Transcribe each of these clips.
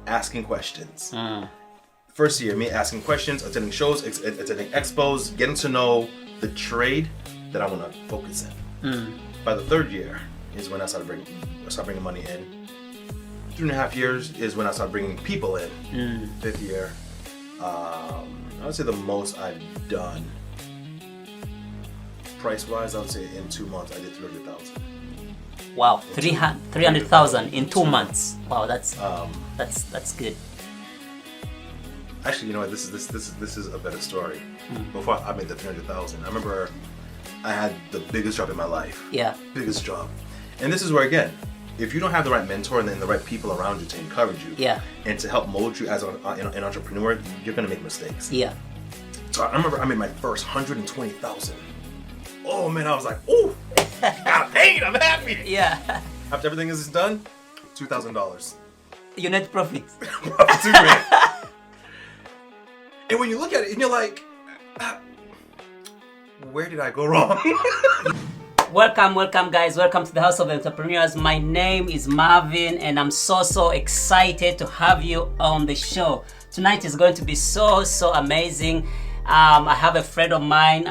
asking questions. First year, me asking questions, attending shows, attending expos, getting to know the trade that I want to focus in. By the third year is when I started bringing money in. 3.5 years is when I started bringing people in. Fifth year, I would say the most I've done, price-wise, I would say in 2 months I did 300,000. Wow, 300,000 in 2 months. Wow, that's good. Actually, you know what? This is a better story. Before I made the 300,000, I remember I had the biggest job in my life. Yeah. Biggest job, and this is where again, if you don't have the right mentor and then the right people around you to encourage you, and to help mold you as an entrepreneur, you're gonna make mistakes. Yeah. So I remember I made my first 120,000. Oh man, I was like, ooh, got paid. I'm happy. Yeah. After everything is done, $2,000. Your net profit. Profit $2,000. And when you look at it and you're like, where did I go wrong? Welcome guys, welcome to the House of Entrepreneurs. My name is Marvin and I'm so excited to have you on the show. Tonight is going to be so amazing. I have a friend of mine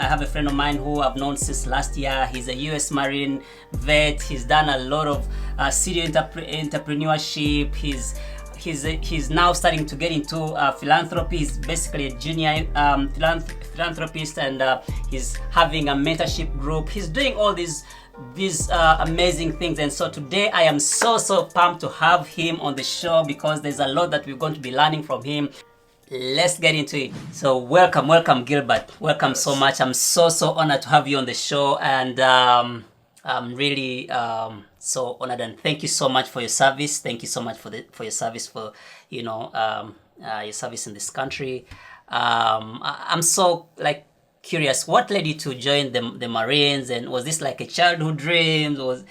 who I've known since last year. He's a US Marine vet. He's done a lot of serious entrepreneurship. He's now starting to get into philanthropy. He's basically a junior philanthropist, and he's having a mentorship group. He's doing all these amazing things, and so today I am so pumped to have him on the show because there's a lot that we're going to be learning from him. Let's get into it. So welcome Gilbert. Welcome so much. I'm so honored to have you on the show, and I'm really so honored, and thank you so much for your service. Thank you so much for your service, for your service in this country. I'm so curious, what led you to join the Marines, and was this like a childhood dream? Was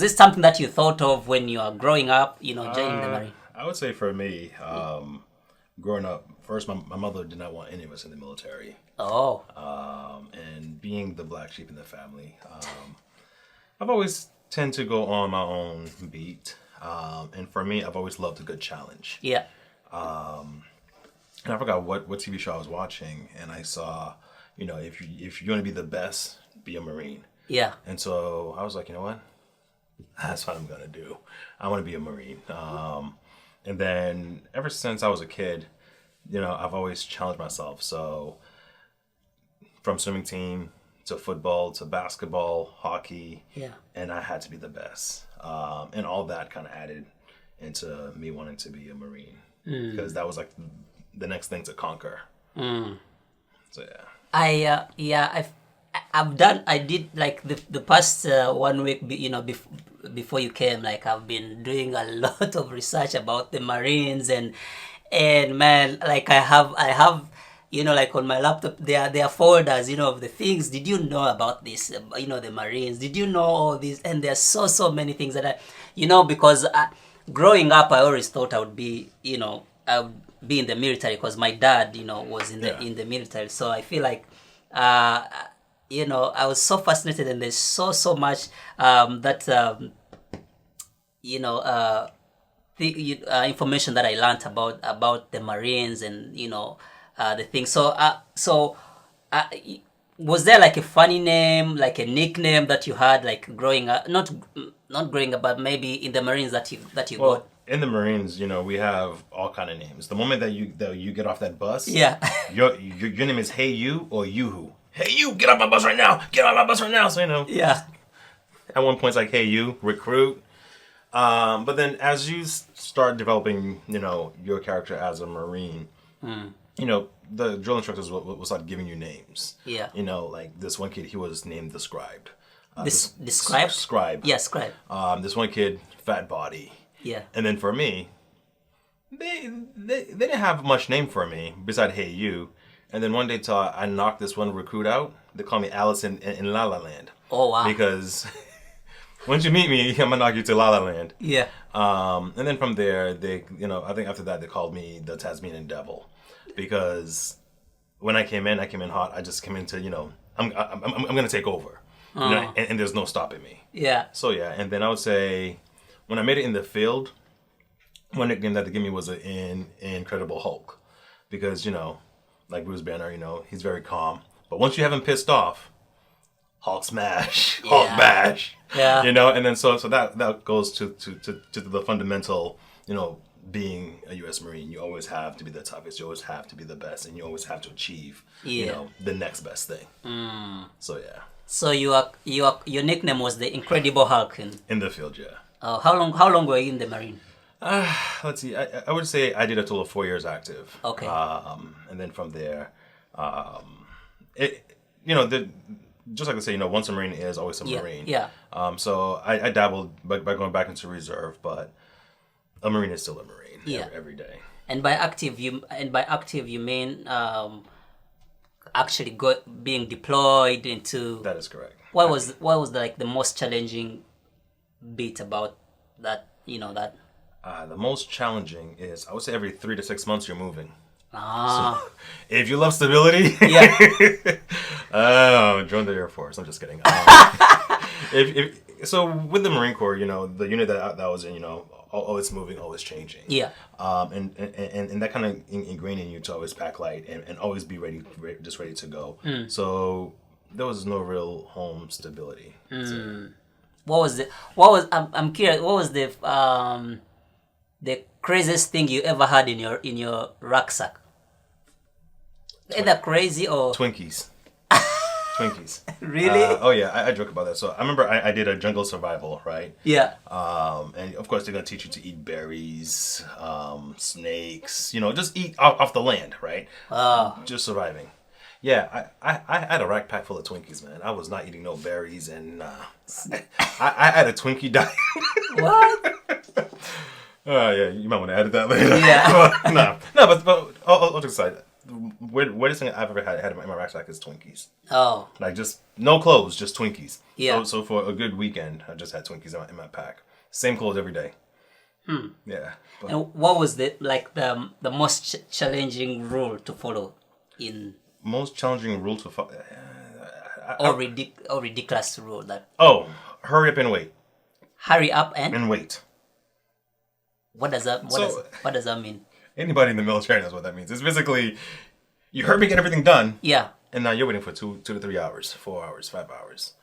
this something that you thought of when you were growing up, joining the Marine? I would say for me, growing up, first my mother did not want any of us in the military. Oh. And being the black sheep in the family, I've always tend to go on my own beat. And for me, I've always loved a good challenge. Yeah. And I forgot what TV show I was watching, and I saw, if you want to be the best, be a Marine. Yeah. And so I was like, you know what? That's what I'm gonna do. I want to be a Marine. And then ever since I was a kid, I've always challenged myself. So from swimming team to football to basketball, hockey, and I had to be the best. And all that kind of added into me wanting to be a Marine because that was like the next thing to conquer. So yeah. I did like the past 1 week, before you came, I've been doing a lot of research about the Marines, and man, I have on my laptop there are folders, of the things. Did you know about this? The Marines. Did you know all this? And there's so many things that because growing up, I always thought I would be, I would be in the military because my dad, was in the military. So I feel like, I was so fascinated, and there's so much that information that I learned about the Marines, and the thing. So was there like a funny name, like a nickname that you had growing up? Not growing up, but maybe in the Marines that you got. In the Marines, we have all kind of names. The moment that you get off that bus, your name is Hey You or You Who. Hey you, get off my bus right now! Get off my bus right now! So at one point it's like, hey you, recruit. But then as you start developing, your character as a Marine, the drill instructors will start giving you names. Yeah. Like this one kid, he was named the Scribe. Described? Scribe. Yeah, Scribe. This one kid, Fat Body. Yeah. And then for me, they didn't have much name for me beside Hey You. And then one day till I knocked this one recruit out, they call me Alice in La La Land. Oh, wow. Because once you meet me, I'm going to knock you to La La Land. Yeah. And then from there, they, I think after that, they called me the Tasmanian Devil. Because when I came in hot. I just came into, I'm going to take over. And there's no stopping me. Yeah. So, yeah. And then I would say when I made it in the field, one nickname that they give me was an Incredible Hulk, because like Bruce Banner, he's very calm, but once you have him pissed off, Hulk smash, Hulk bash, and then so that goes to the fundamental, being a U.S. Marine. You always have to be the toughest, you always have to be the best, and you always have to achieve, the next best thing. So yeah. So your nickname was the Incredible Hulk In the field, yeah. How long were you in the Marine? Let's see. I would say I did a total of 4 years active. Okay. And then from there, just like I say, once a Marine is always a Marine. Yeah. So I dabbled by going back into reserve, but a Marine is still a Marine every day. And by active you mean actually being deployed into. That is correct. What was the most challenging bit about that? That. The most challenging is, I would say, every 3 to 6 months you're moving. So, if you love stability, join the Air Force. I'm just kidding. So with the Marine Corps, the unit that I was in, always moving, always changing. Yeah. And that kind of ingrained in you to always pack light and always be ready to go. So there was no real home stability. I'm curious, what was the craziest thing you ever had in your rucksack? Either crazy or Twinkies. Twinkies. Really? Oh yeah, I joke about that. So I remember I did a jungle survival, right? Yeah. And of course they're gonna teach you to eat berries, snakes, just eat off the land, right? Just surviving. Yeah, I had a rack pack full of Twinkies, man. I was not eating no berries, and I had a Twinkie diet. What? Yeah, you might want to edit that later. Yeah. but all jokes aside, weirdest thing I've ever had in my rucksack is Twinkies. Oh. Like, just no clothes, just Twinkies. Yeah. So for a good weekend, I just had Twinkies in my pack. Same clothes every day. Yeah. But. And what was the most challenging rule to follow in? Most challenging rule to follow. Or ridiculous rule that. Oh, hurry up and wait. Hurry up and wait. What does that mean? Anybody in the military knows what that means. It's basically, you hurry get everything done. Yeah. And now you're waiting for 2 to 3 hours, 4 hours, 5 hours.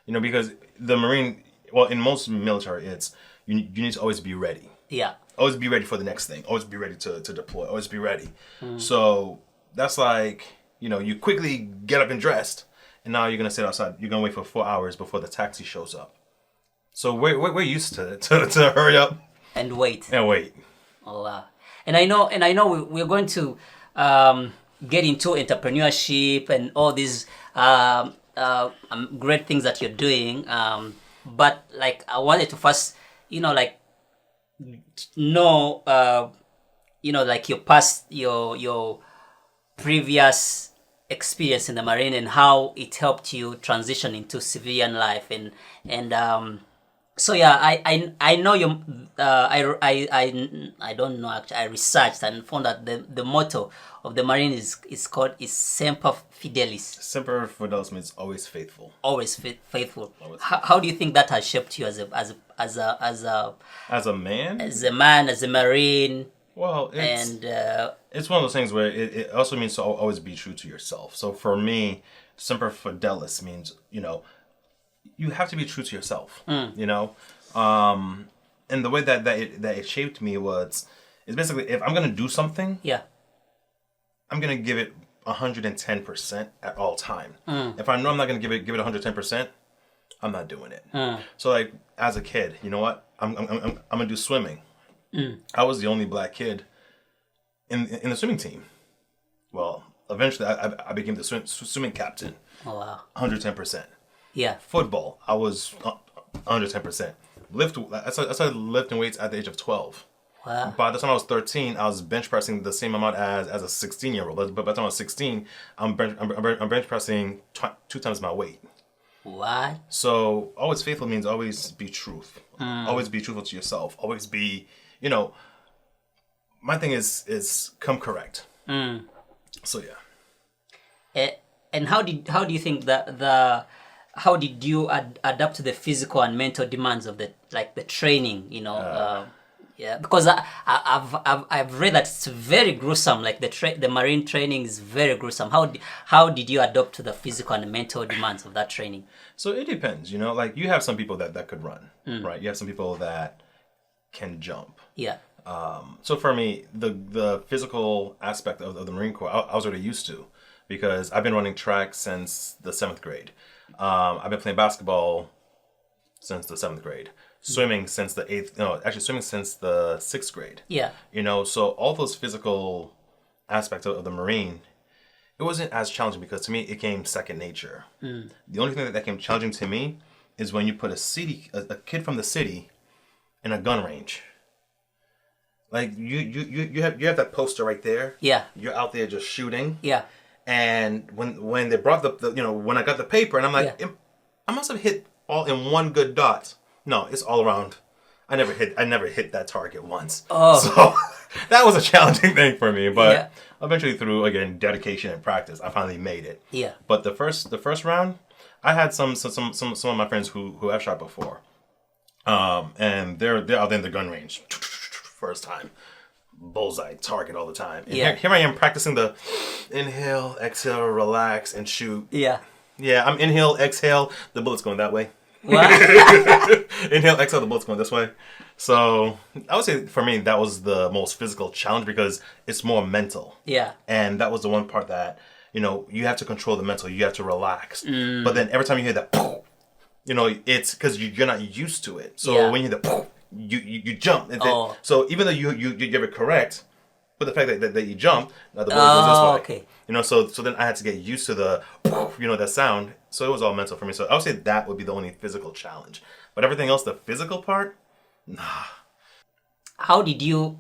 Because the Marine, in most military, it's you need to always be ready. Yeah. Always be ready for the next thing. Always be ready to deploy. Always be ready. So that's like, you quickly get up and dressed, and now you're gonna sit outside. You're gonna wait for 4 hours before the taxi shows up. So we're used to hurry up and wait. Oh wow! And I know we're going to get into entrepreneurship and all these great things that you're doing. But I wanted to first, know your past, your previous experience in the Marine and how it helped you transition into civilian life and so yeah, I know you. I don't know actually. I researched and found that the motto of the Marine is Semper Fidelis. Semper Fidelis means always faithful. Always faithful. How do you think that has shaped you as a man? As a man, as a Marine. Well, it's one of those things where it also means to always be true to yourself. So for me, Semper Fidelis means you have to be true to yourself, and the way that it shaped me is basically, if I'm gonna do something, I'm gonna give it 110% at all time. If I know I'm not gonna give it 110%, I'm not doing it. So as a kid, you know what? I'm gonna do swimming. I was the only black kid in the swimming team. Well, eventually I became the swimming captain. Oh wow! 110%. Yeah. Football, I was 110%. I started lifting weights at the age of 12. Wow. By the time I was 13, I was bench pressing the same amount as a 16-year-old. But by the time I was 16, I'm bench pressing 2 times my weight. What? So always faithful means always be truth. Always be truthful to yourself. Always be, my thing is come correct. So yeah. And how do you think how did you adapt to the physical and mental demands of the training, Yeah, because I've read that it's very gruesome. Like the marine training is very gruesome. How did you adopt to the physical and mental demands of that training? So it depends, you know, like you have some people that could run, right? You have some people that can jump. Yeah. So for me, the physical aspect of the Marine Corps, I was already used to, because I've been running track since the 7th grade. I've been playing basketball since the 7th grade. Swimming since the 8th, no, actually swimming since the 6th grade. Yeah. You know, so all those physical aspects of the Marine, it wasn't as challenging because to me it came second nature. The only thing that came challenging to me is when you put a kid from the city in a gun range. Like you have that poster right there. Yeah. You're out there just shooting. Yeah. And when they brought the when I got the paper and I'm like, I must have hit all in one good dot. No, it's all around. I never hit that target once. Oh. So that was a challenging thing for me. But eventually through, again, dedication and practice, I finally made it. Yeah. But the first round, I had some of my friends who have shot before. And they're out there in the gun range. First time. Bullseye, target all the time. And here I am practicing the inhale, exhale, relax, and shoot. Yeah. Yeah, I'm inhale, exhale, the bullet's going that way. What? Inhale, exhale, the bullet's going this way. So I would say for me that was the most physical challenge because it's more mental. Yeah. And that was the one part that, you know, you have to control the mental, you have to relax. But then every time you hear that, you know, it's because you're not used to it. So when you hear the, you jump. So even though you give it correct, but the fact that you jump, now the bullet goes this way. Okay. You know, so then I had to get used to the, you know, that sound. So it was all mental for me. So I would say that would be the only physical challenge. But everything else, the physical part, nah. How did you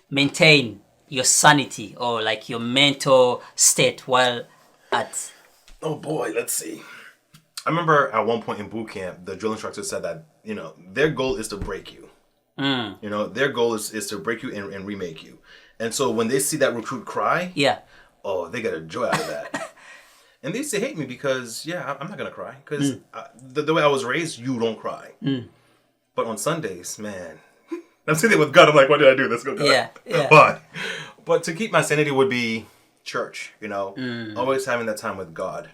maintain your sanity or like your mental state while at... Oh boy, let's see. I remember at one point in boot camp, the drill instructor said that, you know, their goal is to break you. You know, their goal is to break you and remake you. And so when they see that recruit cry, oh, they get a joy out of that. And they used to hate me because, I'm not going to cry. Because the way I was raised, you don't cry. But on Sundays, man, I'm sitting there with God. I'm like, what did I do? Let's go, God. But to keep my sanity would be church, you know, always having that time with God.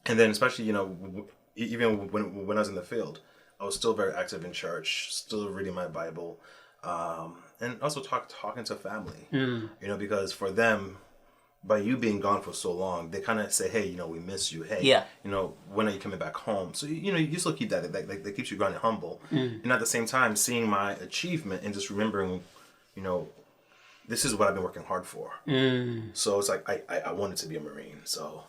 And then especially, you know, even when I was in the field, I was still very active in church, still reading my Bible, and also talking to family, you know, because for them, by you being gone for so long, they kind of say, hey, you know, we miss you. Hey, you know, when are you coming back home? So, you know, you still keep that, that keeps you grounded and humble. And at the same time, seeing my achievement and just remembering, you know, this is what I've been working hard for. So it's like, I wanted to be a Marine. So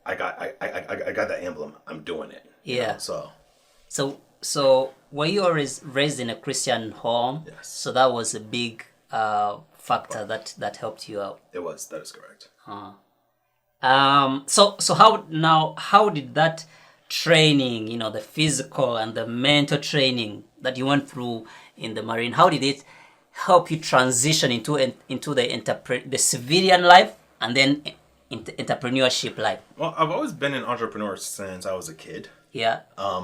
I got that emblem. I'm doing it. You know, So were you always raised in a Christian home? Yes. So that was a big factor that helped you out. It was. That is correct. So how did that training, you know, the physical and the mental training that you went through in the Marine, how did it help you transition into the civilian life and then entrepreneurship life? Well, I've always been an entrepreneur since I was a kid.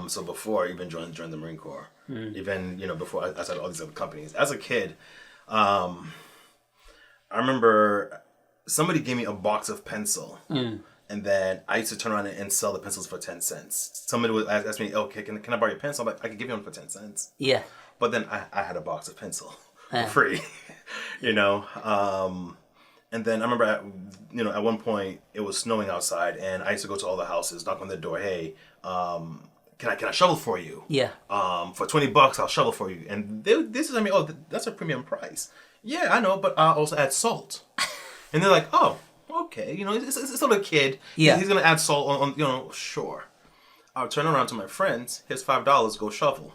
So before I even joined the Marine Corps, even, you know, before I started all these other companies, as a kid, I remember somebody gave me a box of pencil, and then I used to turn around and sell the pencils for 10 cents. Somebody would ask me, okay, can I borrow your pencil? I'm like, I could give you one for 10 cents. But then I had a box of pencil for free, you know. And then I remember, at one point it was snowing outside, and I used to go to all the houses, knock on the door. Hey, can I shovel for you? For $20, I'll shovel for you. And they said to me, oh, that's a premium price. Yeah, I know, but I'll also add salt. And they're like, oh, okay, you know, it's not a kid. He's gonna add salt on, you know, sure. I'll turn around to my friends. Here's $5. Go shovel.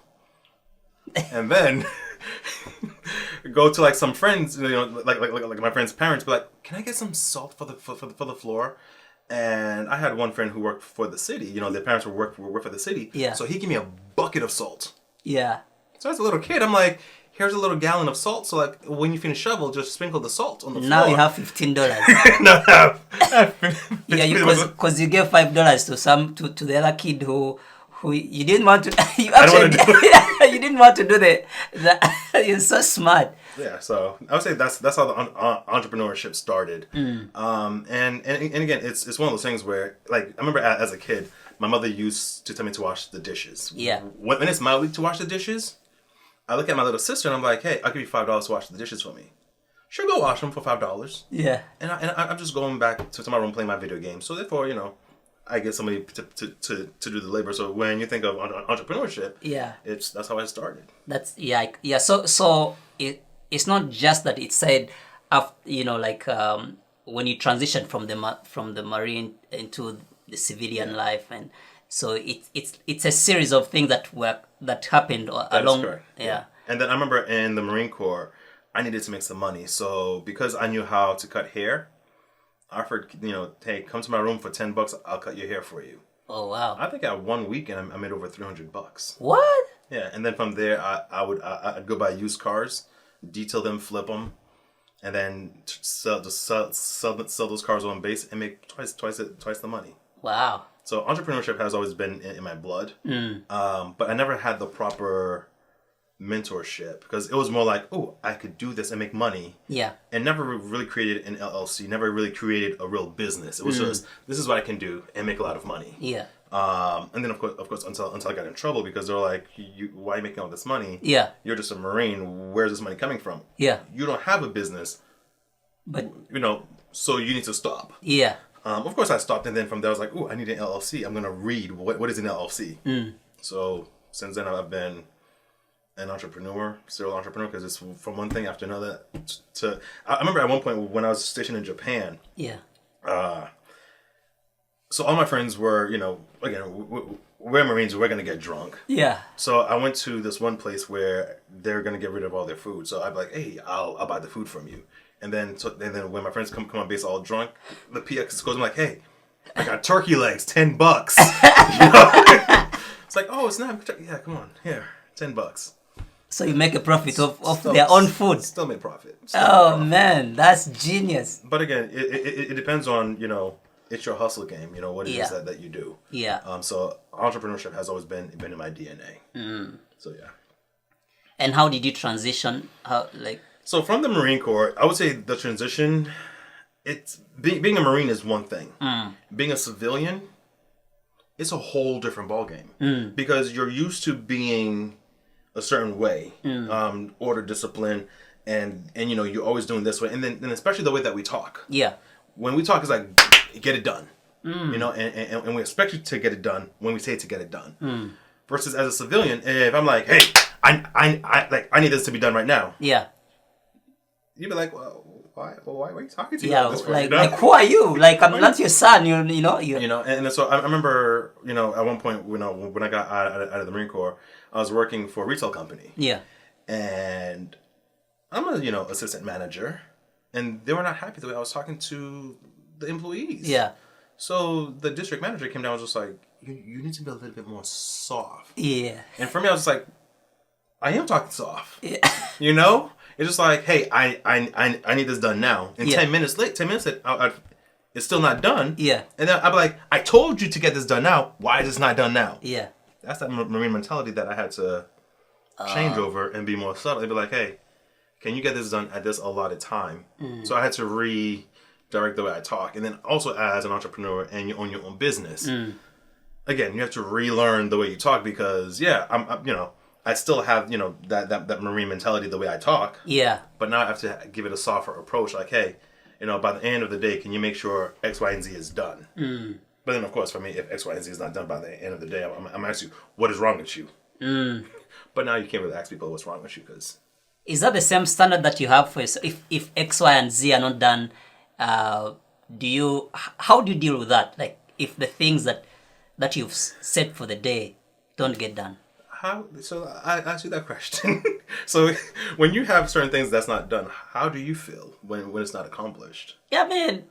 And then go to like some friends, you know, like my friend's parents, be like, can I get some salt for the floor? And I had one friend who worked for the city. You know, their parents work for the city. So he gave me a bucket of salt. So as a little kid, I'm like, here's a little gallon of salt. So like when you finish shovel, just sprinkle the salt on the floor. Now you have $15. No, because you gave $5 to the other kid who Who you didn't want to? You I don't actually want to do you didn't want to do the You're so smart. Yeah, so I would say that's how the entrepreneurship started. And again, it's one of those things where, like, I remember as a kid, my mother used to tell me to wash the dishes. Yeah. When it's my week to wash the dishes, I look at my little sister and I'm like, hey, I'll give you $5 to wash the dishes for me. Sure, go wash them for $5. Yeah. And I'm just going back to my room playing my video game. So therefore, I get somebody to do the labor. So when you think of entrepreneurship, Yeah. that's how I started. That's yeah. So it's not just that it said, when you transition from the marine into the civilian life, and so it's a series of things that happened along. Correct. Yeah. And then I remember in the Marine Corps, I needed to make some money. So because I knew how to cut hair, I offered, hey, come to my room for $10. I'll cut your hair for you. Oh wow. I think at 1 weekend I made over $300. What? Yeah, and then from there I'd go buy used cars, detail them, flip them, and then sell those cars on base and make twice the money. Wow. So entrepreneurship has always been in my blood, but I never had the proper mentorship because it was more like, oh, I could do this and make money. Yeah. And never really created an LLC, never really created a real business. It was just, this is what I can do and make a lot of money. Yeah. And then of course until I got in trouble because they're like, why are you making all this money? Yeah. You're just a Marine. Where's this money coming from? Yeah. You don't have a business, But so you need to stop. yeah. Of course I stopped, and then from there I was like, oh, I need an LLC. I'm gonna read what is an LLC. So since then I've been an entrepreneur, serial entrepreneur, because it's from one thing after another. I remember at one point when I was stationed in Japan. Yeah. So all my friends were, again, we're Marines, we're gonna get drunk. Yeah. So I went to this one place where they're gonna get rid of all their food. So I'd be like, hey, I'll buy the food from you. And then when my friends come on base all drunk, the PX goes, I'm like, hey, I got turkey legs, $10. It's like, oh, it's not. Yeah, come on, here, $10. So you make a profit of their own food. Still make profit. Man, that's genius. But again, it depends on, it's your hustle game, what it is that you do. Yeah. So entrepreneurship has always been in my DNA. So yeah. And how did you transition? So from the Marine Corps, I would say the transition, it's being a Marine is one thing. Being a civilian, it's a whole different ballgame. Because you're used to being a certain way, order, discipline, and you're always doing this way. And then especially the way that we talk. Yeah. When we talk, it's like, get it done. And we expect you to get it done when we say to get it done. Versus as a civilian, if I'm like, hey, I need this to be done right now. Yeah. You'd be like, well, why are you talking to me Yeah, this like, way? like who are you? Like, I'm not your son. And so I remember, at one point, when I got out of the Marine Corps, I was working for a retail company. Yeah. And I'm a, assistant manager, and they were not happy the way I was talking to the employees. Yeah. So the district manager came down and was just like, you need to be a little bit more soft. Yeah. And for me, I was just like, I am talking soft. Yeah. It's just like, hey, I need this done now. And 10 minutes late, it's still not done. Yeah. And then I'd be like, I told you to get this done now. Why is this not done now? Yeah. That's that Marine mentality that I had to change over and be more subtle. They'd be like, hey, can you get this done at this allotted time? So I had to redirect the way I talk. And then also as an entrepreneur and you own your own business, again, you have to relearn the way you talk because, I still have, that Marine mentality, the way I talk. Yeah. But now I have to give it a softer approach. Like, hey, by the end of the day, can you make sure X, Y, and Z is done? But then, of course, for me, if X, Y, and Z is not done by the end of the day, I'm asking you, what is wrong with you? But now you can't really ask people what's wrong with you because... Is that the same standard that you have for yourself? If X, Y, and Z are not done, how do you deal with that? Like, if the things that you've set for the day don't get done? So I asked you that question. So when you have certain things that's not done, how do you feel when it's not accomplished? Yeah,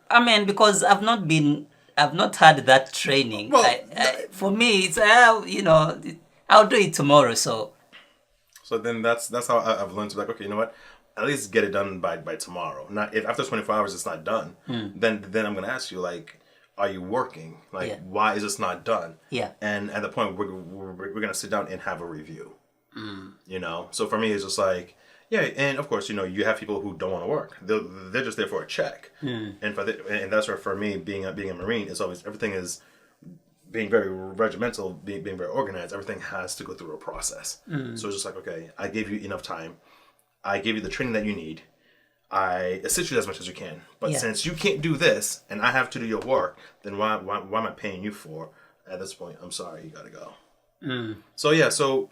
I mean, because I've not had that training. Well, for me, it's I'll do it tomorrow. So then that's how I've learned to be like, okay, you know what? At least get it done by tomorrow. Not if after 24 hours it's not done, then I'm gonna ask you like, are you working? Like, Yeah. why is this not done? Yeah. And at the point, we're going to sit down and have a review. You know? So for me, it's just like, yeah, and of course, you know, you have people who don't want to work. They're just there for a check. And and that's where, for me, being a Marine, is always, everything is being very regimental, being very organized. Everything has to go through a process. So it's just like, okay, I gave you enough time. I gave you the training that you need. I assist you as much as you can. But since you can't do this, and I have to do your work, then why am I paying you for? At this point, I'm sorry, you gotta go. So yeah, so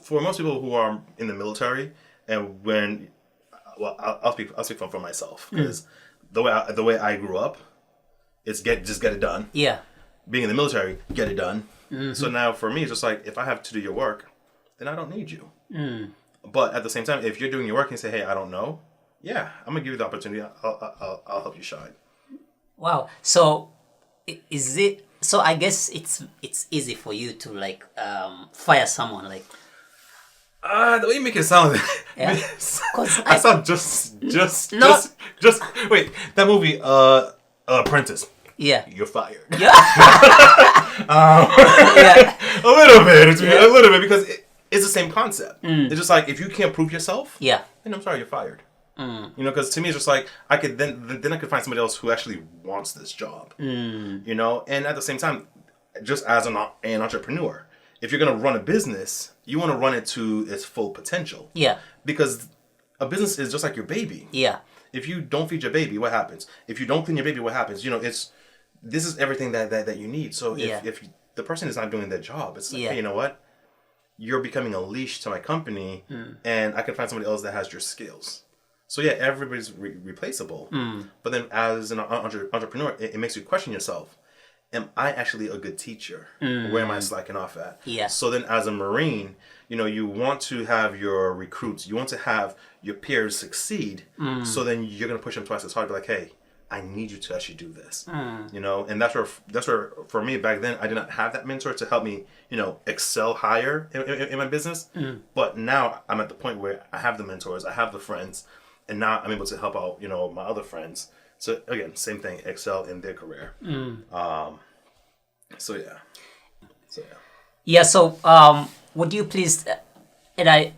for most people who are in the military, and when, well, I'll speak for myself, because the way I grew up, it's just get it done. Yeah. Being in the military, get it done. So now for me, it's just like, if I have to do your work, then I don't need you. But at the same time, if you're doing your work and say, hey, I don't know, yeah, I'm gonna give you the opportunity. I'll help you shine. Wow. So is it? So I guess it's easy for you to like fire someone like. The way you make it sound, Yeah. I sound just wait. That movie, Apprentice. Yeah. You're fired. Yeah. Yeah. A little bit, because it's the same concept. It's just like, if you can't prove yourself, Yeah. then I'm sorry, you're fired. You know, because to me, it's just like, I could then I could find somebody else who actually wants this job. You know, and at the same time, just as an entrepreneur, if you're gonna run a business, you want to run it to its full potential. Yeah. Because a business is just like your baby. Yeah. If you don't feed your baby, what happens? If you don't clean your baby, what happens? You know, this is everything that you need. So if the person is not doing their job, it's like, hey, you know what? You're becoming a leash to my company, and I can find somebody else that has your skills. So yeah, everybody's replaceable. But then as an entrepreneur, it makes you question yourself. Am I actually a good teacher? Where am I slacking off at? Yeah. So then as a Marine, you know, you want to have your recruits, you want to have your peers succeed. So then you're going to push them twice as hard. Be like, hey, I need you to actually do this. You know, and that's where for me back then, I did not have that mentor to help me, you know, excel higher in my business. But now I'm at the point where I have the mentors, I have the friends, and now I'm able to help out, you know, my other friends. So again, same thing, excel in their career. So yeah. Yeah. So would you please? And I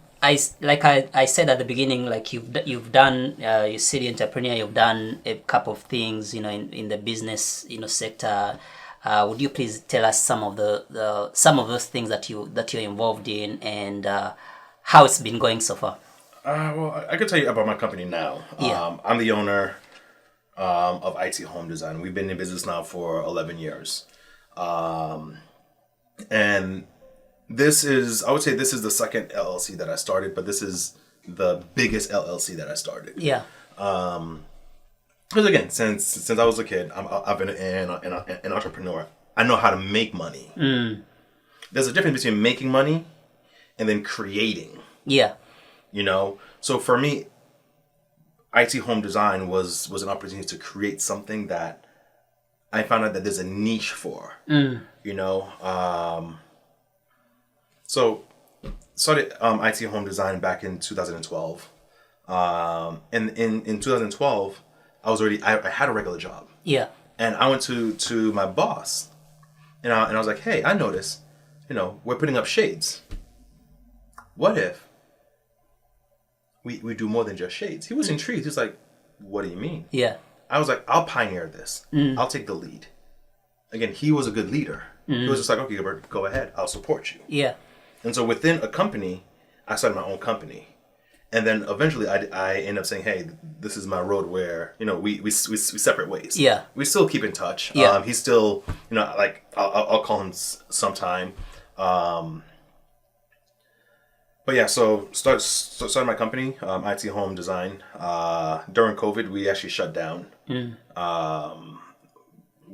like I said at the beginning, like you've done you city entrepreneur, you've done a couple of things, you know, in the business, you know, sector. Would you please tell us some of those things that you're involved in, and how it's been going so far? Well, I could tell you about my company now. Yeah. I'm the owner of IT Home Design. We've been in business now for 11 years. And I would say this is the second LLC that I started, but this is the biggest LLC that I started. Yeah. Because again, since I was a kid, I've been an entrepreneur. I know how to make money. There's a difference between making money and then creating. Yeah. You know, so for me, IT Home Design was an opportunity to create something that I found out that there's a niche for. You know, so started IT Home Design back in 2012. And in 2012, I had a regular job. Yeah. And I went to my boss, and I was like, hey, I noticed, you know, we're putting up shades. What if we do more than just shades? He was intrigued. He's like, what do you mean? Yeah. I was like, I'll pioneer this. I'll take the lead. Again, he was a good leader. He was just like, okay, Gilbert, go ahead. I'll support you. Yeah. And so within a company, I started my own company. And then eventually I ended up saying, hey, this is my road where, you know, we separate ways. Yeah. We still keep in touch. Yeah. He's still, you know, like, I'll call him sometime. But yeah, so started my company, IT Home Design. During COVID, we actually shut down.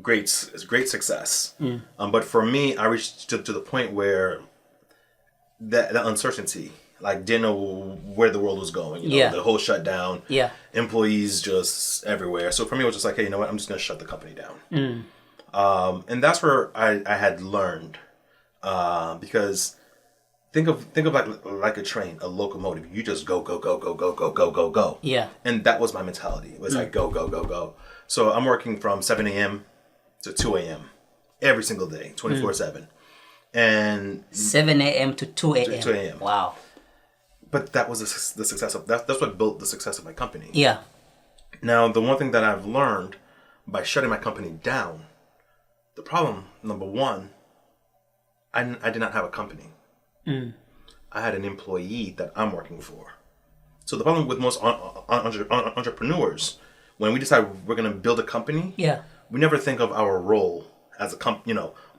Great success. But for me, I reached to the point where that uncertainty, like, didn't know where the world was going. You know, the whole shutdown. Yeah. Employees just everywhere. So for me, it was just like, hey, you know what? I'm just gonna shut the company down. And that's where I had learned, because. Think of like a train, a locomotive. You just go. Yeah. And that was my mentality. It was like go. So I'm working from 7 a.m. to 2 a.m. every single day, 24/7. And 7 a.m. to 2 a.m. 2 a.m. Wow. But that was the success of that's what built the success of my company. Yeah. Now, the one thing that I've learned by shutting my company down, the problem, number one, I did not have a company. I had an employee that I'm working for. So the problem with most entrepreneurs, when we decide we're going to build a company, we never think of our role as a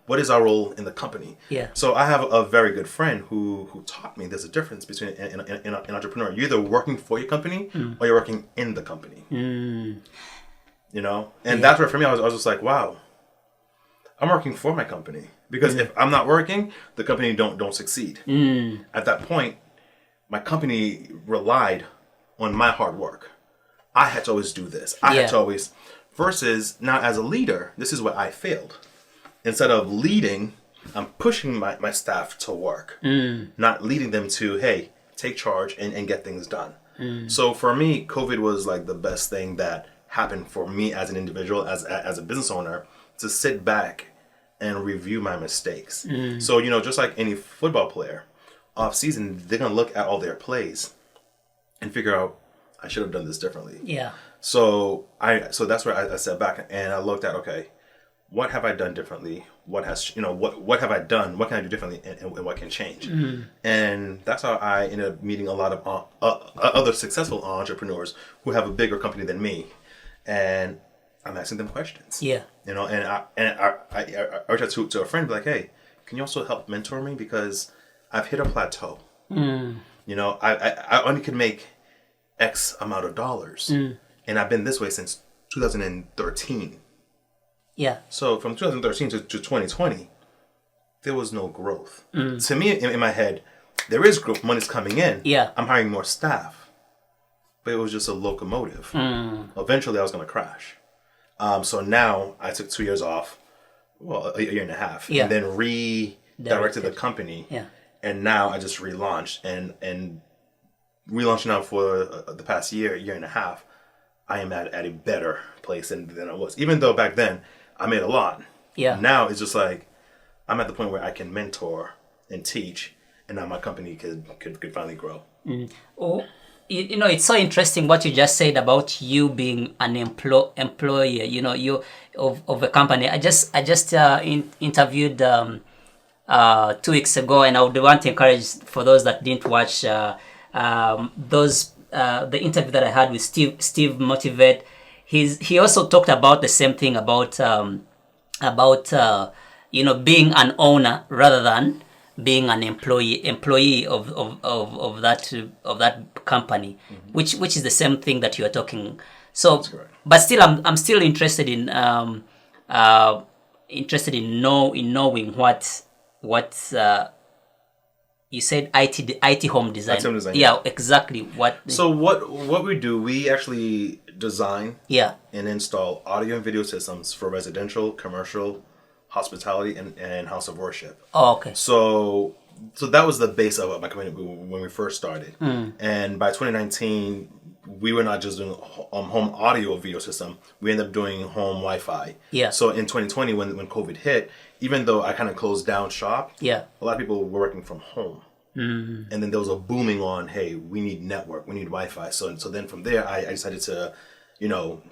what is our role in the company? Yeah. So I have a very good friend who taught me there's a difference between an entrepreneur. You're either working for your company or you're working in the company. You know? And that's where for me, I was just like, wow, I'm working for my company. Because if I'm not working, the company don't succeed. At that point, my company relied on my hard work. I had to always do this. I had to always, versus now as a leader, this is where I failed. Instead of leading, I'm pushing my staff to work, not leading them to, hey, take charge and get things done. So for me, COVID was like the best thing that happened for me as an individual, as a business owner, to sit back and review my mistakes. So, you know, just like any football player, off season, they're going to look at all their plays and figure out, I should have done this differently. Yeah. So that's where I sat back and I looked at, okay, what have I done differently? What have I done? What can I do differently, and what can change? And that's how I ended up meeting a lot of other successful entrepreneurs who have a bigger company than me, and I'm asking them questions. Yeah, you know, and I reached out to a friend, be like, hey, can you also help mentor me, because I've hit a plateau. You know, I only can make X amount of dollars, and I've been this way since 2013. Yeah. So from 2013 to 2020, there was no growth. To me, in my head, there is growth. Money's coming in. Yeah. I'm hiring more staff. But it was just a locomotive. Eventually, I was going to crash. So now I took 2 years off, well, a year and a half, and then redirected the company. Yeah. And now I just relaunched. And relaunching now for the past year and a half, I am at a better place than I was. Even though back then, I made a lot. Yeah. Now it's just like I'm at the point where I can mentor and teach, and now my company could finally grow. Oh, you know, it's so interesting what you just said about you being an employee. You know, you of a company. I just interviewed 2 weeks ago, and I would want to encourage for those that didn't watch the interview that I had with Steve Motivate. He also talked about the same thing about you know, being an owner rather than being an employee of that company, which is the same thing that you are talking. So, but still, I'm still interested in knowing what you said IT home design. IT home design. Yeah, exactly. So what we do, we actually design and install audio and video systems for residential, commercial, hospitality, and house of worship. Oh, okay. So that was the base of my company when we first started. And by 2019, we were not just doing home audio video system. We ended up doing home Wi-Fi. Yeah. So in 2020, when COVID hit, even though I kind of closed down shop, a lot of people were working from home. And then there was a booming on, hey, we need network, we need Wi-Fi. So then from there, I decided to, you know,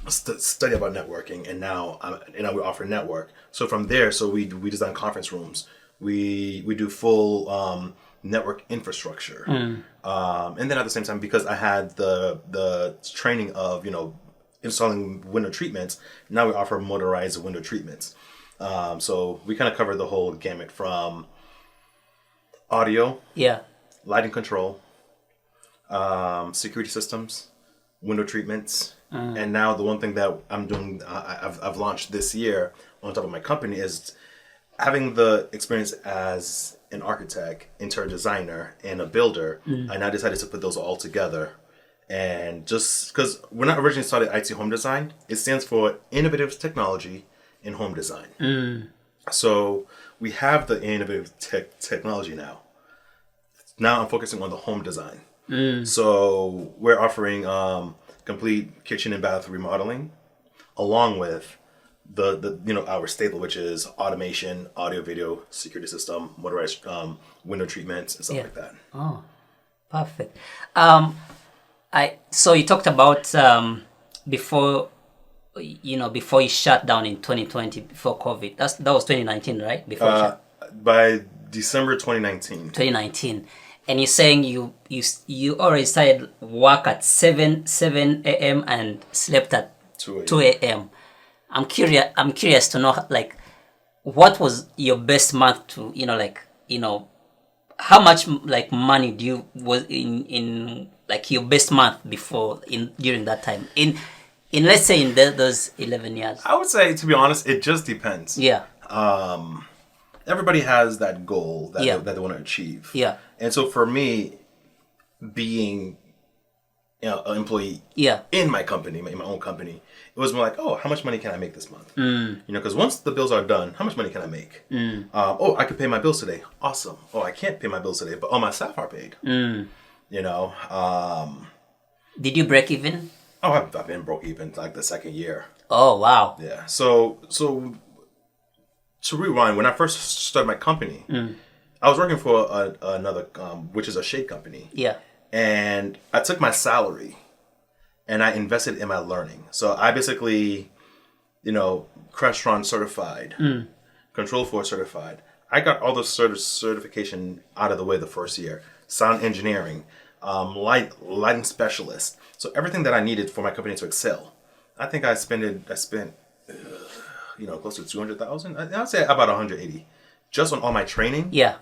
study about networking, and now we offer network. So from there, we design conference rooms. We do full network infrastructure. And then at the same time, because I had the training of, you know, installing window treatments, now we offer motorized window treatments. So we kind of cover the whole gamut from audio, lighting control, security systems, window treatments, and now the one thing that I'm doing, I've launched this year on top of my company, is having the experience as an architect, interior designer, and a builder. I now decided to put those all together. And just because when I originally started IT Home Design, it stands for Innovative Technology in Home Design. So we have the innovative technology now. Now I'm focusing on the home design. So we're offering complete kitchen and bath remodeling, along with the our staple, which is automation, audio, video, security system, motorized window treatments, and stuff like that. Oh, perfect. So you talked about before before you shut down in 2020, before COVID. That was 2019, right? Before you shut. By December 2019. 2019, and you're saying you already started work at 7 a.m. and slept at 2 a.m. I'm curious to know, like, what was your best month to how much like money do you was in like your best month before during that time in let's say in those 11 years? I would say, to be honest, it just depends. Yeah. Everybody has that goal that they want to achieve. Yeah. And so for me, being an employee in my company, in my own company, it was more like, oh, how much money can I make this month? Because once the bills are done, how much money can I make? Oh, I could pay my bills today. Awesome. Oh, I can't pay my bills today, but all my staff are paid. Did you break even? Oh, I've been broke even like the second year. Oh, wow. Yeah. So to rewind, when I first started my company, I was working for another, which is a shade company. Yeah. And I took my salary and I invested in my learning. So I basically, Crestron certified, Control 4 certified. I got all the certification out of the way the first year. Sound engineering, lighting specialist. So everything that I needed for my company to excel. I think I spent close to 200,000. I'd say about 180, just on all my training. Yeah.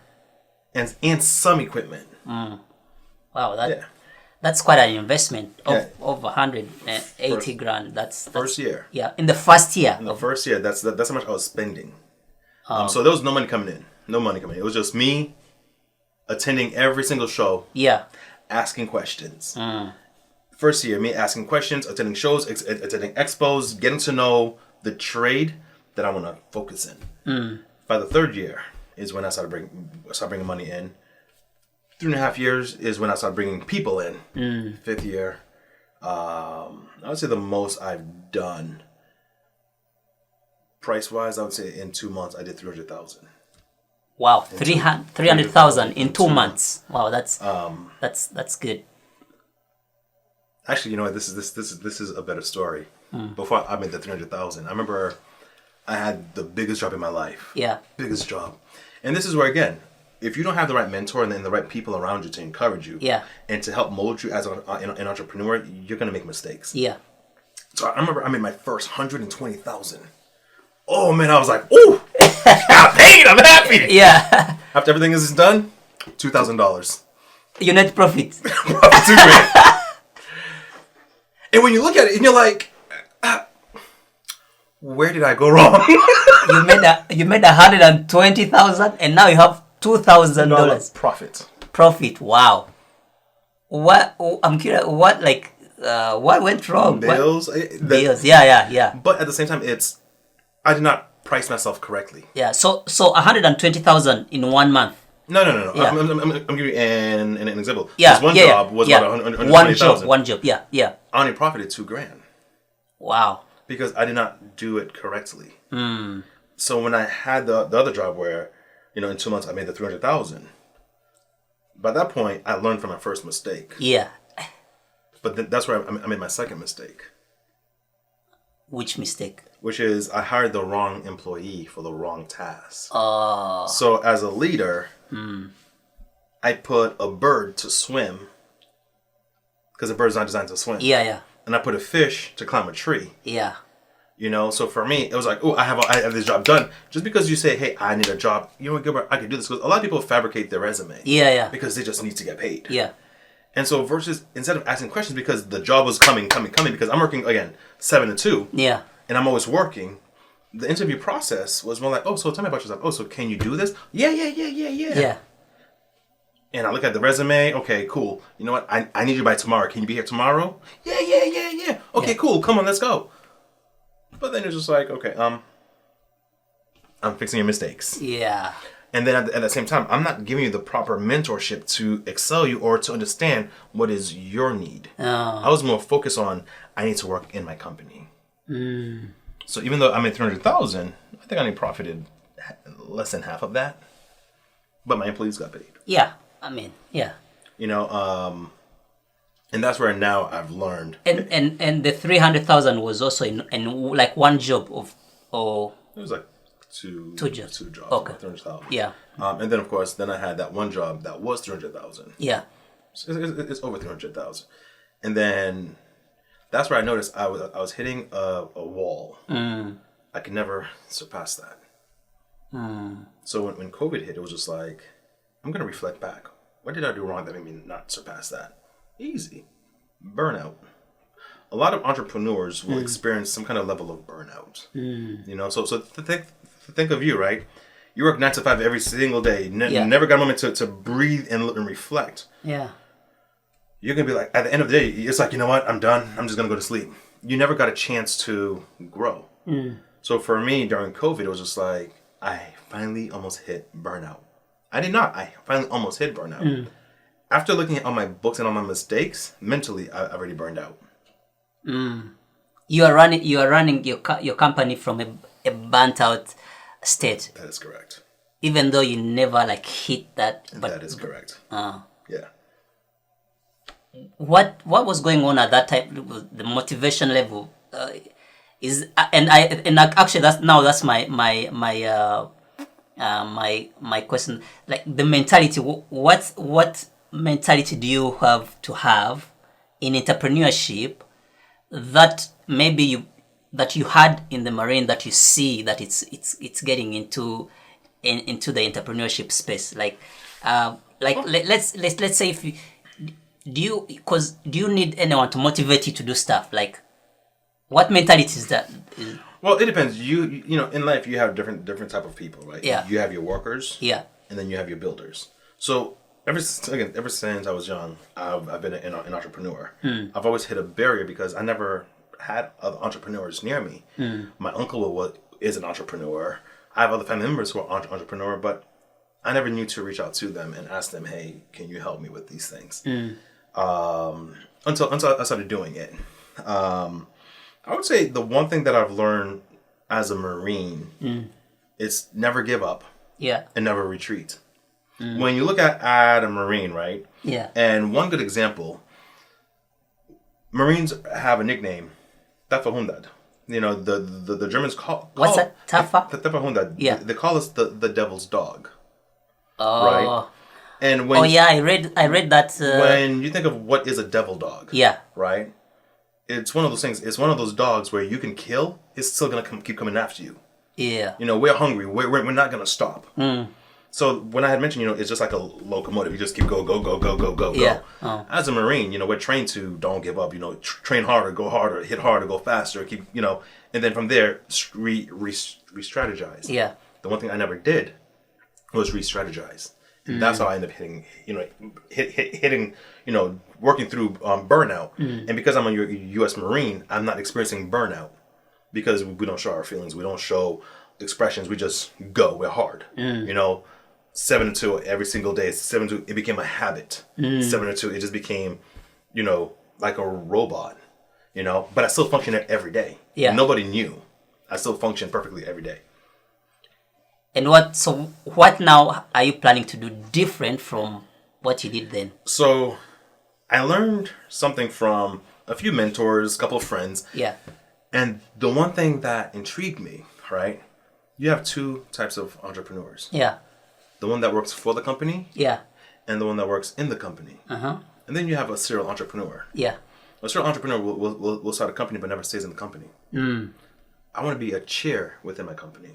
And some equipment. Wow, that's quite an investment of 180 grand. That's first year. Yeah, in the first year. In the first year, that's how much I was spending. So there was no money coming in. No money coming in. It was just me attending every single show. Yeah. Asking questions. First year, me asking questions, attending shows, attending expos, getting to know the trade that I want to focus in. By the third year is when I started bringing money in. 3.5 years is when I started bringing people in. Fifth year, I would say the most I've done, price wise, I would say in 2 months I did 300,000. Wow, 300,000 in 2 months. Wow, that's good. Actually, you know what? This is a better story. Before I made the 300,000, I remember I had the biggest job in my life. Yeah, biggest job, and this is where, again, if you don't have the right mentor and the right people around you to encourage you, and to help mold you as an entrepreneur, you're gonna make mistakes. Yeah. So I remember I made my first 120,000. Oh man, I was like, ooh, got paid. I'm happy. Yeah. After everything is done, $2,000. Your net profit. $2,000. And when you look at it, and you're like, where did I go wrong? you made 120,000, and now you have $2,000 profit. Profit. Wow. What? I'm curious. What went wrong? Bills. Bills. Yeah. But at the same time, I did not price myself correctly. Yeah. So 120,000 in 1 month. No. Yeah. I'm giving you an example. Yeah. One job was about 120,000. One job. Yeah. I only profited $2,000. Wow. Because I did not do it correctly. So when I had the other job where, in 2 months I made the 300,000. By that point, I learned from my first mistake. Yeah. But that's where I made my second mistake. Which mistake? Which is I hired the wrong employee for the wrong task. Oh. So as a leader, I put a bird to swim because a bird's not designed to swim. Yeah. And I put a fish to climb a tree. Yeah. So for me, it was like, oh, I have this job done. Just because you say, hey, I need a job, you know what, Gilbert, I can do this. Because a lot of people fabricate their resume. Yeah. Because they just need to get paid. Yeah. And so instead of asking questions, because the job was coming, because I'm working, again, 7 to 2. Yeah. And I'm always working. The interview process was more like, oh, so tell me about yourself. Oh, so can you do this? Yeah. Yeah. And I look at the resume. Okay, cool. You know what? I need you by tomorrow. Can you be here tomorrow? Yeah. Okay, cool. Come on, let's go. But then it's just like, okay, I'm fixing your mistakes. Yeah. And then at the same time, I'm not giving you the proper mentorship to excel you or to understand what is your need. Oh. I was more focused on, I need to work in my company. So even though I made 300,000, I think I only profited less than half of that. But my employees got paid. Yeah, I mean, yeah. You know, and that's where now I've learned. And the 300,000 was also in like one job or It was like two jobs. Okay. 300,000. Yeah. And then of course, then I had that one job that was 300,000. Yeah. It's over 300,000, and then that's where I noticed I was hitting a wall. I could never surpass that. So when COVID hit, it was just like, I'm gonna reflect back. What did I do wrong that made me not surpass that? Easy. Burnout. A lot of entrepreneurs will experience some kind of level of burnout. You know, so think of you, right? You work 9 to 5 every single day. Never got a moment to breathe and reflect. Yeah. You're going to be like, at the end of the day, it's like, you know what? I'm done. I'm just going to go to sleep. You never got a chance to grow. So for me, during COVID, it was just like, I finally almost hit burnout. I did not. I finally almost hit burnout. After looking at all my books and all my mistakes, mentally, I already burned out. You are running your company from a burnt out state. That is correct. Even though you never like hit that. But that is correct. Yeah. What was going on at that time? The motivation level is, and actually that's my question. Like the mentality. What mentality do you have to have in entrepreneurship that maybe you had in the Marine, that you see that it's getting into the entrepreneurship space? Let's say if you do you need anyone to motivate you to do stuff? Like, what mentality is that? Well, it depends. You know, in life you have different type of people, right? Yeah. You have your workers. Yeah. And then you have your builders. So ever since I was young, I've been an entrepreneur. I've always hit a barrier because I never had other entrepreneurs near me. My uncle is an entrepreneur. I have other family members who are entrepreneur, but I never knew to reach out to them and ask them, "Hey, can you help me with these things?" Until I started doing it. I would say the one thing that I've learned as a Marine is never give up. Yeah. And never retreat. When you look at a Marine, right? Yeah. And one good example, Marines have a nickname, Tafahundad. You know, the Germans call... What's that? Tafahundad. Yeah. They call us the devil's dog. Oh. Right? And when I read that... when you think of what is a devil dog... Yeah. Right? It's one of those things. It's one of those dogs where you can kill, it's still going to keep coming after you. Yeah. You know, we're hungry. We're not going to stop. So when I had mentioned, you know, it's just like a locomotive. You just keep go. Yeah. As a Marine, you know, we're trained to don't give up. You know, train harder, go harder, hit harder, go faster. Keep, you know, and then from there, re-strategize. Yeah. The one thing I never did was re-strategize. That's how I ended up hitting, you know, hitting, you know, working through burnout. And because I'm a U.S. Marine, I'm not experiencing burnout because we don't show our feelings. We don't show expressions. We just go. We're hard. You know, 7 to 2 every single day. 7 to 2. It became a habit. 7 to 2. It just became, you know, like a robot. You know, but I still function every day. Yeah. Nobody knew. I still function perfectly every day. And what now are you planning to do different from what you did then? So I learned something from a few mentors, a couple of friends. Yeah. And the one thing that intrigued me, right? You have 2 types of entrepreneurs. Yeah. The one that works for the company. Yeah. And the one that works in the company. Uh-huh. And then you have a serial entrepreneur. Yeah. A serial entrepreneur will start a company but never stays in the company. I want to be a chair within my company.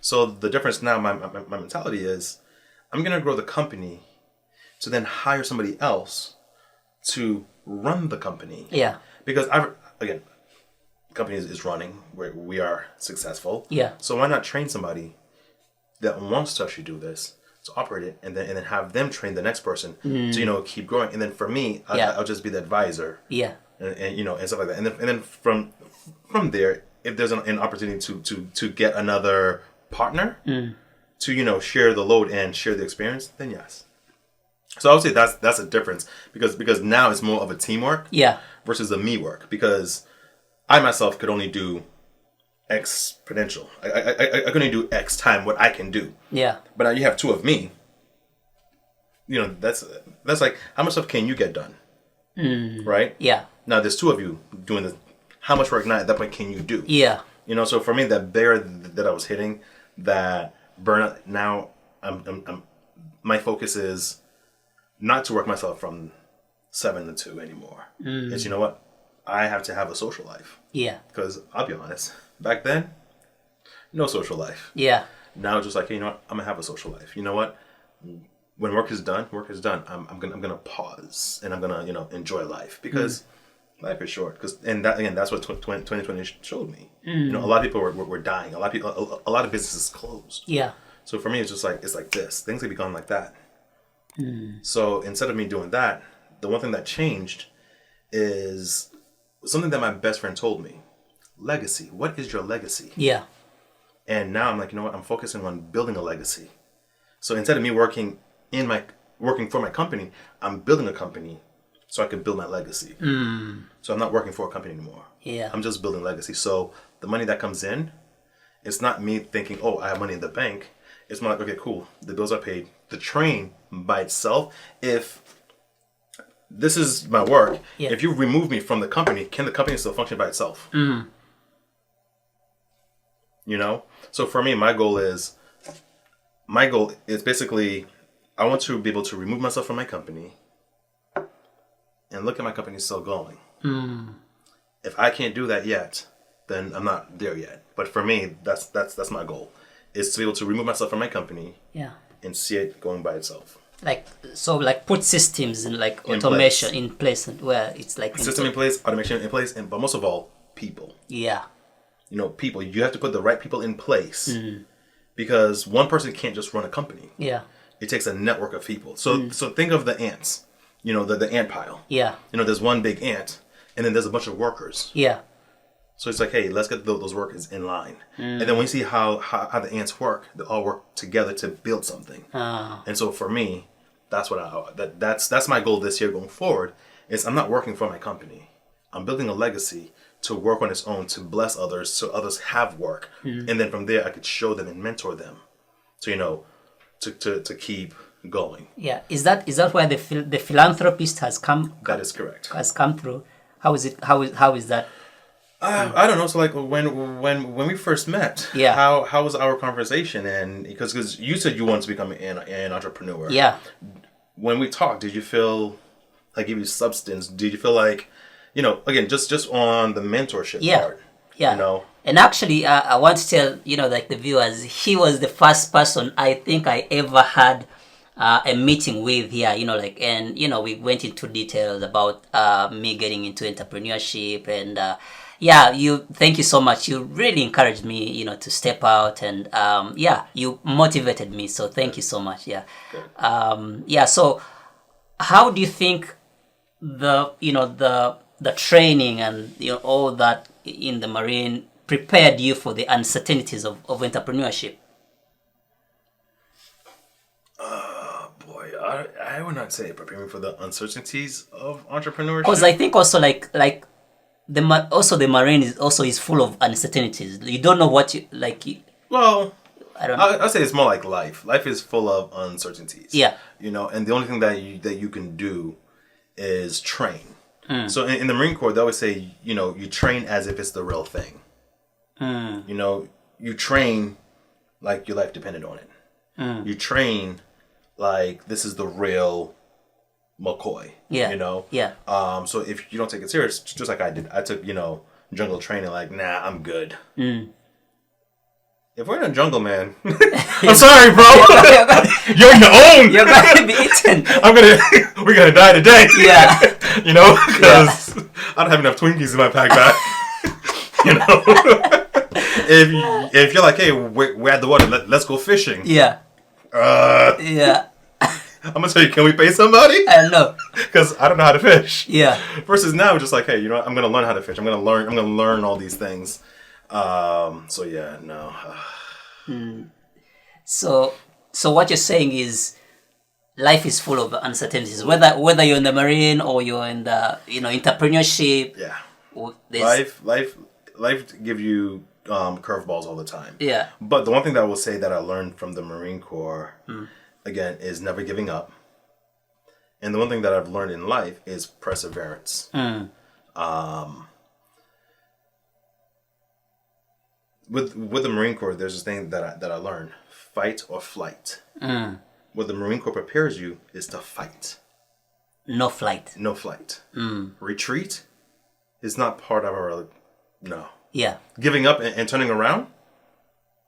So the difference now, my mentality is, I'm going to grow the company to then hire somebody else to run the company. Yeah. Because the company is running, we are successful. Yeah. So why not train somebody that wants to actually do this, to operate it, and then have them train the next person to, you know, keep growing. And then for me, I'll just be the advisor. Yeah. And you know, and stuff like that. And then from there, if there's an opportunity to get another partner to, you know, share the load and share the experience, then yes. So I would say that's a difference because now it's more of a teamwork versus a me work, because I myself could only do exponential. I can only do X time what I can do. Yeah. But now you have two of me. You know, that's like, how much stuff can you get done? Right? Yeah. Now there's two of you doing this. How much work now at that point can you do? Yeah. You know, so for me, that bear that I was hitting, that burnout, now my focus is not to work myself from 7 to 2 anymore. It's, you know what? I have to have a social life. Yeah. Because I'll be honest, back then, no social life. Yeah. Now it's just like, hey, you know what? I'm gonna have a social life. You know what? When work is done, I'm gonna pause and I'm gonna, you know, enjoy life, because life is short. That's what 2020 showed me. You know, a lot of people were dying. A lot of businesses closed. Yeah. So for me, it's like this. Things have become like that. So instead of me doing that, the one thing that changed is something that my best friend told me. Legacy. What is your legacy? Yeah. And now I'm like, you know what? I'm focusing on building a legacy. So instead of me working for my company, I'm building a company so I can build my legacy. So I'm not working for a company anymore. Yeah. I'm just building legacy. So the money that comes in, it's not me thinking, oh, I have money in the bank. It's more like, okay, cool. The bills are paid. The train by itself, if this is my work, if you remove me from the company, can the company still function by itself? You know? So for me, my goal is basically, I want to be able to remove myself from my company and look at my company still going. If I can't do that yet, then I'm not there yet. But for me, that's my goal, is to be able to remove myself from my company and see it going by itself. Like put systems in, like automation in place, where it's like system in place, automation in place, but most of all, people. Yeah. You know, people. You have to put the right people in place, because one person can't just run a company. Yeah. It takes a network of people. So think of the ants. You know, the ant pile. Yeah. You know, there's one big ant, and then there's a bunch of workers. Yeah. So it's like, hey, let's get those workers in line. And then when you see how the ants work, they all work together to build something. And so for me, that's what that's my goal this year going forward, is I'm not working for my company. I'm building a legacy to work on its own, to bless others, so others have work. And then from there, I could show them and mentor them. So, you know, to keep going. Yeah. Is that where the philanthropist has come? That is correct. Has come through. How is it? How is that? I don't know. So like when we first met, how was our conversation? And because you said you wanted to become an entrepreneur. Yeah. When we talked, did you feel like give you substance? Did you feel like, you know, again, just on the mentorship part? Yeah. You know. And actually, I want to tell, you know, like the viewers, he was the first person I think I ever had a meeting with here, you know, like, and, you know, we went into details about me getting into entrepreneurship, and thank you so much. You really encouraged me, you know, to step out, and you motivated me. So thank you so much. Yeah. So how do you think the training and, you know, all that in the Marine prepared you for the uncertainties of entrepreneurship? I would not say prepare me for the uncertainties of entrepreneurship. Because I think also like the Marine is full of uncertainties. You don't know what you like. Well, I don't know. I'd say it's more like life. Life is full of uncertainties. Yeah. You know, and the only thing that you can do is train. So in the Marine Corps, they always say, you know, you train as if it's the real thing. You know, you train like your life depended on it. You train like this is the real McCoy. Yeah. You know? Yeah. So if you don't take it serious, just like I did, I took, you know, jungle training like, nah, I'm good. If we're in a jungle, man, I'm sorry, bro. You're on your own. You're going to be eaten. We're gonna die today. Yeah. You know, because I don't have enough Twinkies in my backpack. You know, if you're like, hey, we're at the water, let's go fishing. Yeah. Yeah. I'm gonna tell you, can we pay somebody? I know. Because I don't know how to fish. Yeah. Versus now, just like, hey, you know what? I'm gonna learn how to fish. I'm gonna learn all these things. So yeah, no. So what you're saying is, life is full of uncertainties. Whether you're in the Marine or you're in the, you know, entrepreneurship. Yeah. Life give you curveballs all the time. Yeah. But the one thing that I will say that I learned from the Marine Corps, again, is never giving up. And the one thing that I've learned in life is perseverance. With the Marine Corps, there's this thing that I learned: fight or flight. What the Marine Corps prepares you is to fight. No flight. No flight. Retreat is not part of our. No. Yeah. Giving up and turning around.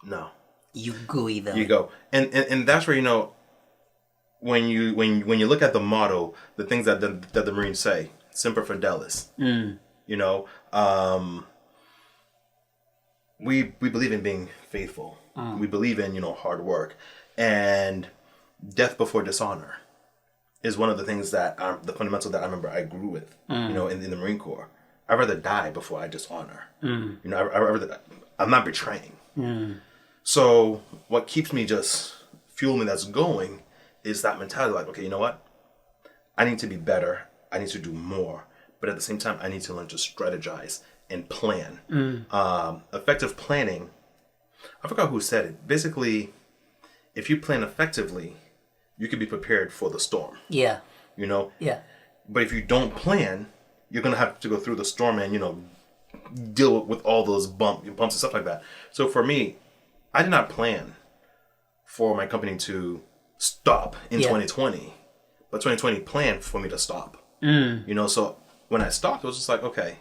No. You go either. You go, and that's where when you look at the motto, the things that the Marines say, "Semper Fidelis." We believe in being faithful. We believe in hard work, and death before dishonor is one of the things that the fundamental that I remember I grew with. In the Marine Corps, I'd rather die before I dishonor. I'm not betraying. So what keeps me just fueling that's going is that mentality, like, okay, you know what? I need to be better. I need to do more. But at the same time, I need to learn to strategize and plan. Effective planning, I forgot who said it. Basically, if you plan effectively, you can be prepared for the storm. Yeah. Yeah. But if you don't plan, you're going to have to go through the storm and, deal with all those bumps and stuff like that. So for me, I did not plan for my company to stop in 2020, but 2020 planned for me to stop. So when I stopped, it was just like, okay,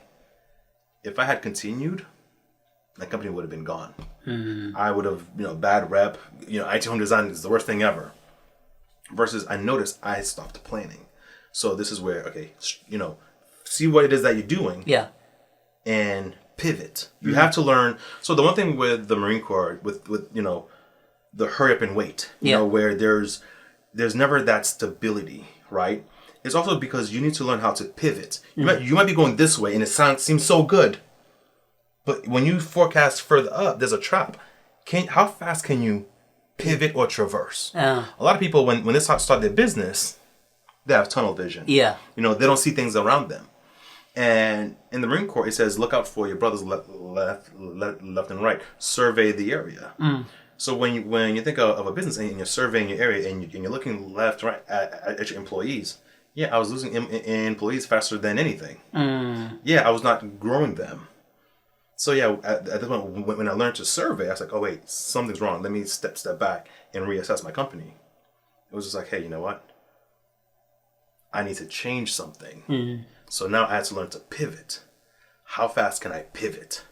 if I had continued, my company would have been gone. I would have, bad rep. IT home design is the worst thing ever. Versus I noticed I stopped planning. So this is where, okay, see what it is that you're doing. Yeah. And pivot. You have to learn. So the one thing with the Marine Corps, with the hurry up and wait, where there's never that stability, right? It's also because you need to learn how to pivot. You might be going this way and it seems so good, but when you forecast further up, there's a trap. How fast can you pivot or traverse? A lot of people, when they start their business, they have tunnel vision. Yeah. They don't see things around them. And in the Marine Corps, it says, look out for your brothers left and right. Survey the area. So when you think of a business and you're surveying your area and you're looking left, right at your employees, I was losing employees faster than anything. I was not growing them. So at this point, when I learned to survey, I was like, oh wait, something's wrong. Let me step back and reassess my company. It was just like, hey, you know what? I need to change something. So now I had to learn to pivot. How fast can I pivot?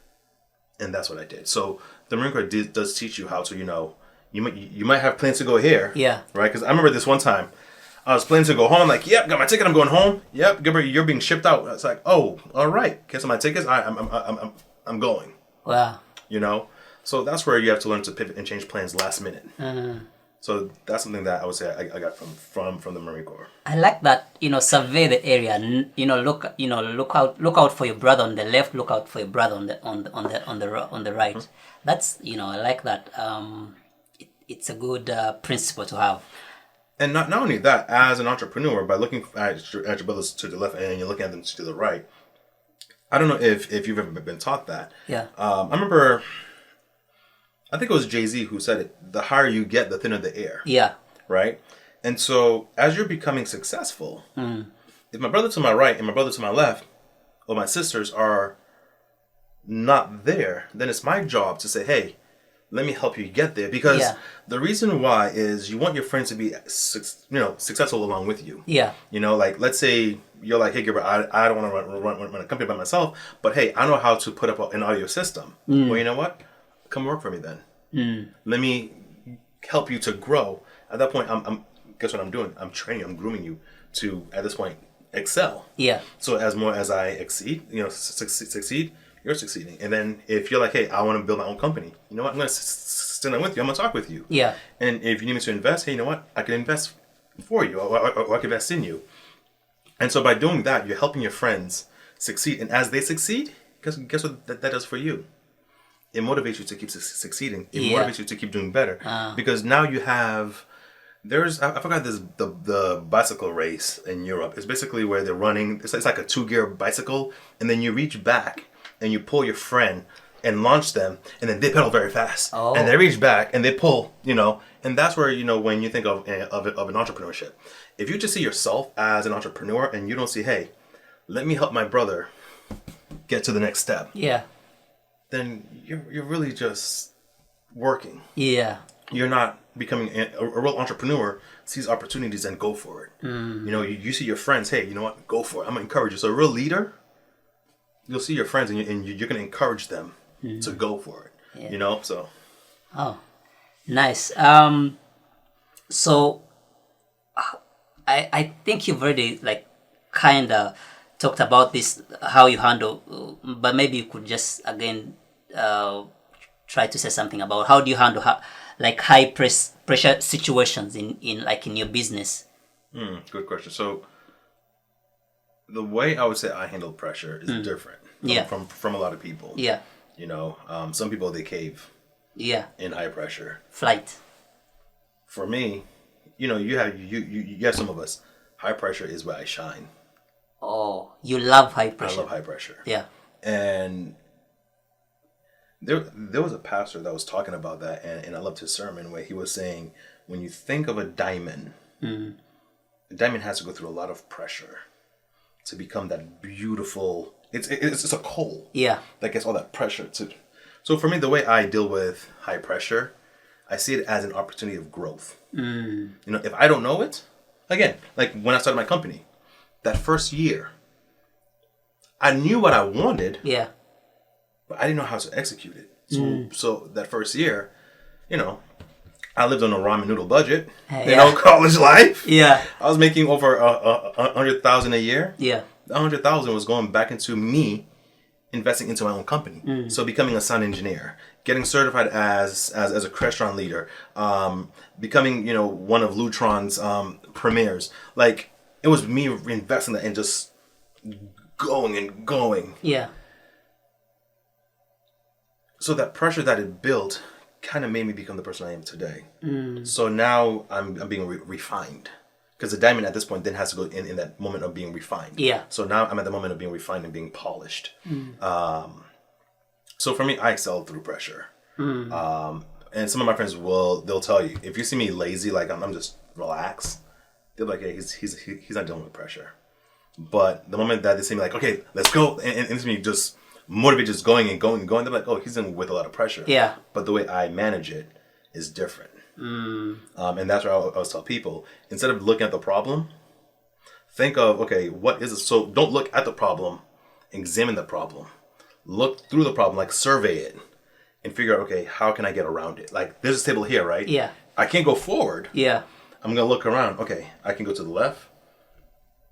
And that's what I did. So the Marine Corps does teach you how to, you might have plans to go here. Yeah. Right? Because I remember this one time, I was planning to go home. I'm like, yep, got my ticket. I'm going home. Yep, Gilbert, you're being shipped out. It's like, oh, all right. Cancel my tickets. I'm going. Wow. So that's where you have to learn to pivot and change plans last minute. So that's something that I would say I got from the Marine Corps. I like that, survey the area. Look out for your brother on the left. Look out for your brother on the right. That's I like that. It's a good principle to have. And not only that, as an entrepreneur, by looking at your brothers to the left and you're looking at them to the right. I don't know if you've ever been taught that. Yeah. I remember. I think it was Jay-Z who said it. The higher you get, the thinner the air. Yeah. Right? And so as you're becoming successful, if my brother to my right and my brother to my left, or my sisters are not there, then it's my job to say, hey, let me help you get there. Because the reason why is you want your friends to be successful along with you. Yeah. Like let's say you're like, hey, Gilbert, I don't want to run a company by myself, but hey, I know how to put up an audio system. Well, you know what? Come work for me then. Let me help you to grow. At that point, I'm guess what I'm doing? I'm training, I'm grooming you to, at this point, excel. Yeah. So as more as I succeed, you're succeeding. And then if you're like, hey, I want to build my own company, you know what? I'm going to sit down with you. I'm going to talk with you. Yeah. And if you need me to invest, hey, you know what? I can invest for you, or I can invest in you. And so by doing that, you're helping your friends succeed. And as they succeed, guess what that does for you? It motivates you to keep succeeding. It motivates you to keep doing better. Because now you have, I forgot the bicycle race in Europe. It's basically where they're running. It's like a 2-gear bicycle. And then you reach back and you pull your friend and launch them, and then they pedal very fast, Oh. and they reach back and they pull, and that's where when you think of an entrepreneurship, if you just see yourself as an entrepreneur and you don't see, hey, let me help my brother get to the next step, Yeah. then you're really just working. Yeah. You're not becoming a real entrepreneur. Sees opportunities and go for it. You see your friends, hey, you know what, go for it. I'm gonna encourage you. So a real leader, you'll see your friends and you're gonna encourage them to go for it. Yeah. So. Oh, nice. So I think you've already like kind of talked about this, how you handle, but maybe you could just again try to say something about how do you handle like high pressure situations in your business. Good question. So the way I would say I handle pressure is different from a lot of people. Yeah. Some people, they cave in high pressure. Flight. For me, you have some of us. High pressure is where I shine. Oh, you love high pressure. I love high pressure. Yeah. And there was a pastor that was talking about that, and I loved his sermon where he was saying, when you think of a diamond, a diamond has to go through a lot of pressure to become that beautiful. It's a coal. Yeah. That gets all that pressure to. So for me, the way I deal with high pressure, I see it as an opportunity of growth. If I don't know it, again, like when I started my company, that first year, I knew what I wanted. Yeah. But I didn't know how to execute it. So that first year, I lived on a ramen noodle budget. College life. Yeah. I was making over $100,000 a year. Yeah. The $100,000 was going back into me investing into my own company. So becoming a sound engineer, getting certified as a restaurant leader, becoming one of Lutron's premieres. Like it was me investing that and just going and going. Yeah. So that pressure that it built kind of made me become the person I am today. So now I'm being refined. Because the diamond at this point then has to go in that moment of being refined. Yeah. So now I'm at the moment of being refined and being polished. So for me, I excel through pressure. And some of my friends they'll tell you, if you see me lazy, like I'm just relaxed, they're like, hey, he's not dealing with pressure. But the moment that they see me like, okay, let's go, and it's me just motivate, just going and going and going, they're like, oh, he's in with a lot of pressure. Yeah. But the way I manage it is different. And that's what I always tell people. Instead of looking at the problem, think of, okay, what is it? So don't look at the problem, examine the problem. Look through the problem, like survey it, and figure out, okay, how can I get around it? Like, there's this table here, right? Yeah. I can't go forward. Yeah. I'm going to look around. Okay, I can go to the left,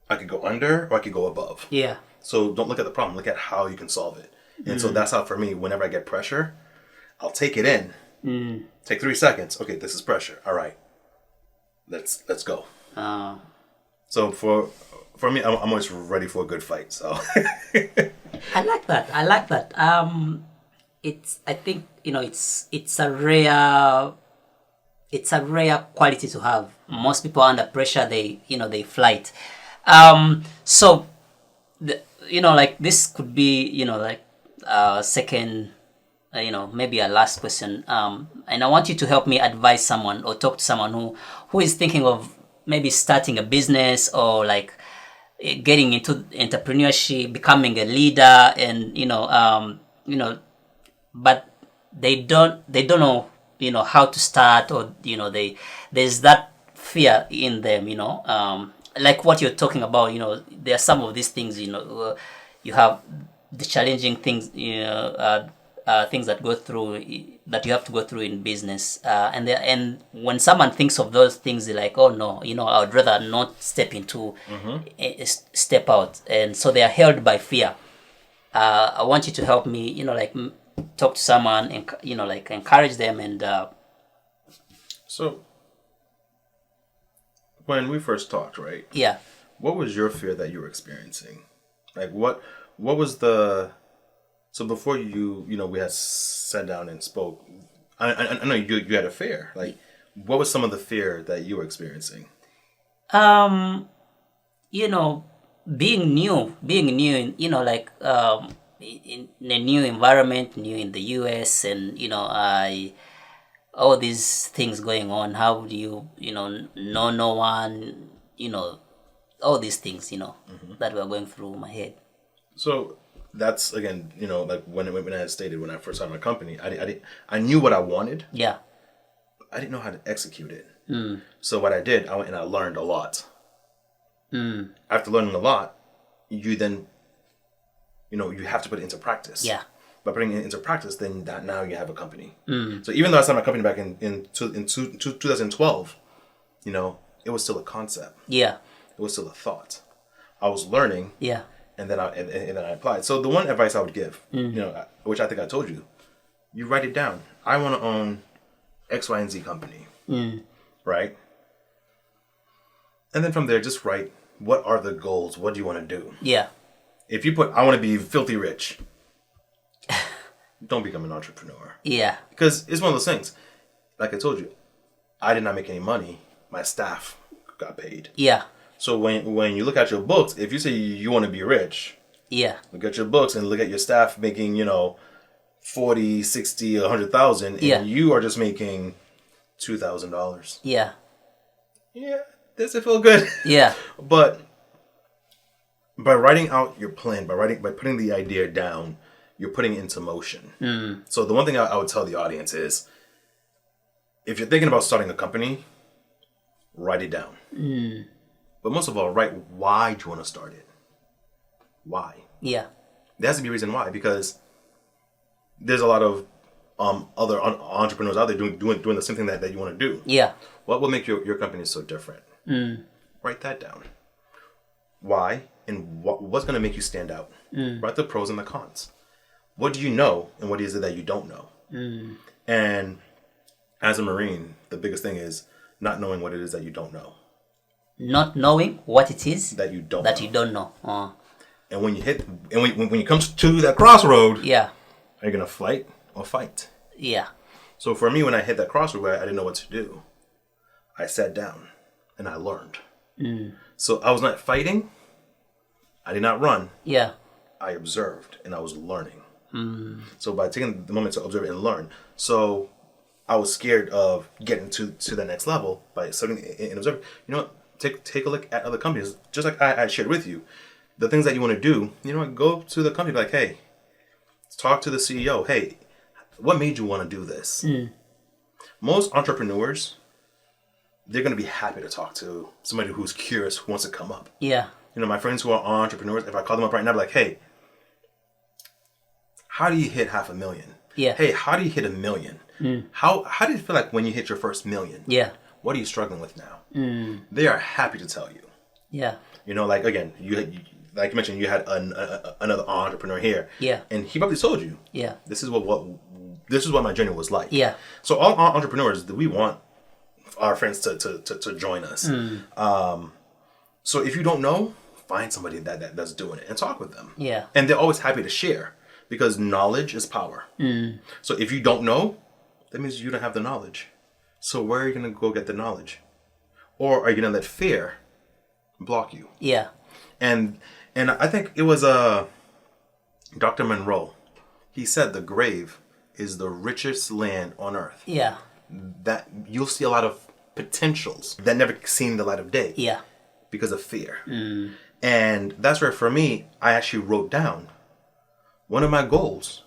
I could go under, or I could go above. Yeah. So don't look at the problem, look at how you can solve it. And so that's how, for me, whenever I get pressure, I'll take it in. Take 3 seconds. Okay, this is pressure. All right, let's go. So for me, I'm always ready for a good fight. So I like that. I think it's a rare quality to have. Most people under pressure, they flight. So like this could be second. Maybe a last question. And I want you to help me advise someone or talk to someone who is thinking of maybe starting a business or like getting into entrepreneurship, becoming a leader, and but they don't know how to start, or there's that fear in them. Like what you're talking about. There are some of these things. You have the challenging things. Things that that you have to go through in business, and when someone thinks of those things, they're like, oh no, I would rather not step out, and so they are held by fear. I want you to help me, talk to someone and encourage them. And so when we first talked, right? Yeah. What was your fear that you were experiencing? Like what was the... So before we had sat down and spoke, I know you had a fear. Like, what was some of the fear that you were experiencing? Being new, in a new environment, new in the US, and all these things going on. How do you know no one, all these things, that were going through my head. So that's again, like when I had stated when I first started my company, I knew what I wanted. Yeah. I didn't know how to execute it. So what I did, I went and I learned a lot. After learning a lot, you then, you have to put it into practice. Yeah. By putting it into practice, then now you have a company. So even though I started my company back in 2012, it was still a concept. Yeah. It was still a thought. I was learning. Yeah. And then I applied. So the one advice I would give, which I think I told you, you write it down. I want to own X, Y, and Z company. Right? And then from there, just write, what are the goals? What do you want to do? Yeah. If you put, I want to be filthy rich, don't become an entrepreneur. Yeah. Because it's one of those things. Like I told you, I did not make any money. My staff got paid. Yeah. So when you look at your books, if you say you want to be rich, yeah, look at your books and look at your staff making, 40, 60, 100,000, and you are just making $2,000. Yeah. Yeah, does it feel good? Yeah. But by writing out your plan, by putting the idea down, you're putting it into motion. So the one thing I would tell the audience is, if you're thinking about starting a company, write it down. But most of all, write why do you want to start it. Why? Yeah. There has to be a reason why, because there's a lot of other entrepreneurs out there doing the same thing that you want to do. Yeah. What will make your company so different? Write that down. Why and what's going to make you stand out? Write the pros and the cons. What do you know and what is it that you don't know? And as a Marine, the biggest thing is not knowing what it is that you don't know. Not knowing what it is that you don't know. And when you come to that crossroad, yeah, are you gonna flight or fight? Yeah. So for me, when I hit that crossroad where I didn't know what to do, I sat down and I learned. So I was not fighting. I did not run. Yeah. I observed and I was learning. So by taking the moment to observe and learn, so I was scared of getting to the next level by studying and observing. Take a look at other companies, just like I shared with you. The things that you want to do, go to the company, like, hey, talk to the CEO. Hey, what made you want to do this? Most entrepreneurs, they're going to be happy to talk to somebody who's curious, who wants to come up. Yeah. My friends who are entrepreneurs, if I call them up right now, I'd be like, hey, how do you hit 500,000? Yeah. Hey, how do you hit 1 million? How do you feel like when you hit your first million? Yeah. What are you struggling with now? They are happy to tell you. Yeah. Like, again, like you mentioned, you had another entrepreneur here. Yeah. And he probably told you. Yeah. This is what my journey was like. Yeah. So all entrepreneurs, we want our friends to join us. So if you don't know, find somebody that's doing it and talk with them. Yeah. And they're always happy to share because knowledge is power. So if you don't know, that means you don't have the knowledge. So where are you going to go get the knowledge? Or are you going to let fear block you? Yeah. And I think it was Dr. Monroe. He said the grave is the richest land on earth. Yeah. That you'll see a lot of potentials that never seen the light of day. Yeah. Because of fear. And that's where, for me, I actually wrote down, one of my goals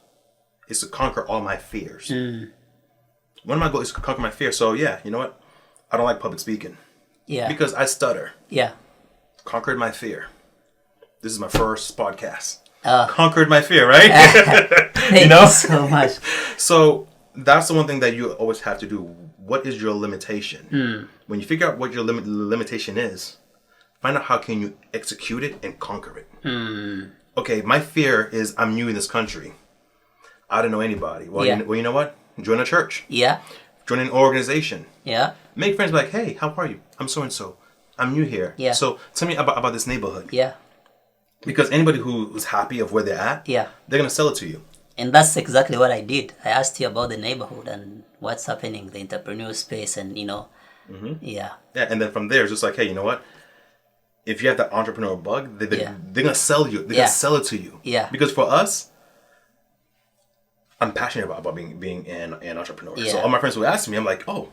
is to conquer all my fears. One of my goals is to conquer my fear. So yeah, you know what? I don't like public speaking. Yeah. Because I stutter. Yeah. Conquered my fear. This is my first podcast. Conquered my fear, right? Thank you so much. So that's the one thing that you always have to do. What is your limitation? When you figure out what your limitation is, find out how can you execute it and conquer it. Okay, my fear is I'm new in this country. I don't know anybody. Well, you know what? Join a church. Yeah. Join an organization. Yeah. Make friends, like, hey, how are you? I'm so-and-so. I'm new here. Yeah. So tell me about this neighborhood. Yeah. Because anybody who's happy of where they're at, they're going to sell it to you. And that's exactly what I did. I asked you about the neighborhood and what's happening, the entrepreneur space, and Yeah. Yeah, and then from there, it's just like, hey, you know what? If you have that entrepreneur bug, they're going to sell you. They're going to sell it to you. Yeah. Because for us, I'm passionate about being an entrepreneur. Yeah. So all my friends would ask me, I'm like, oh,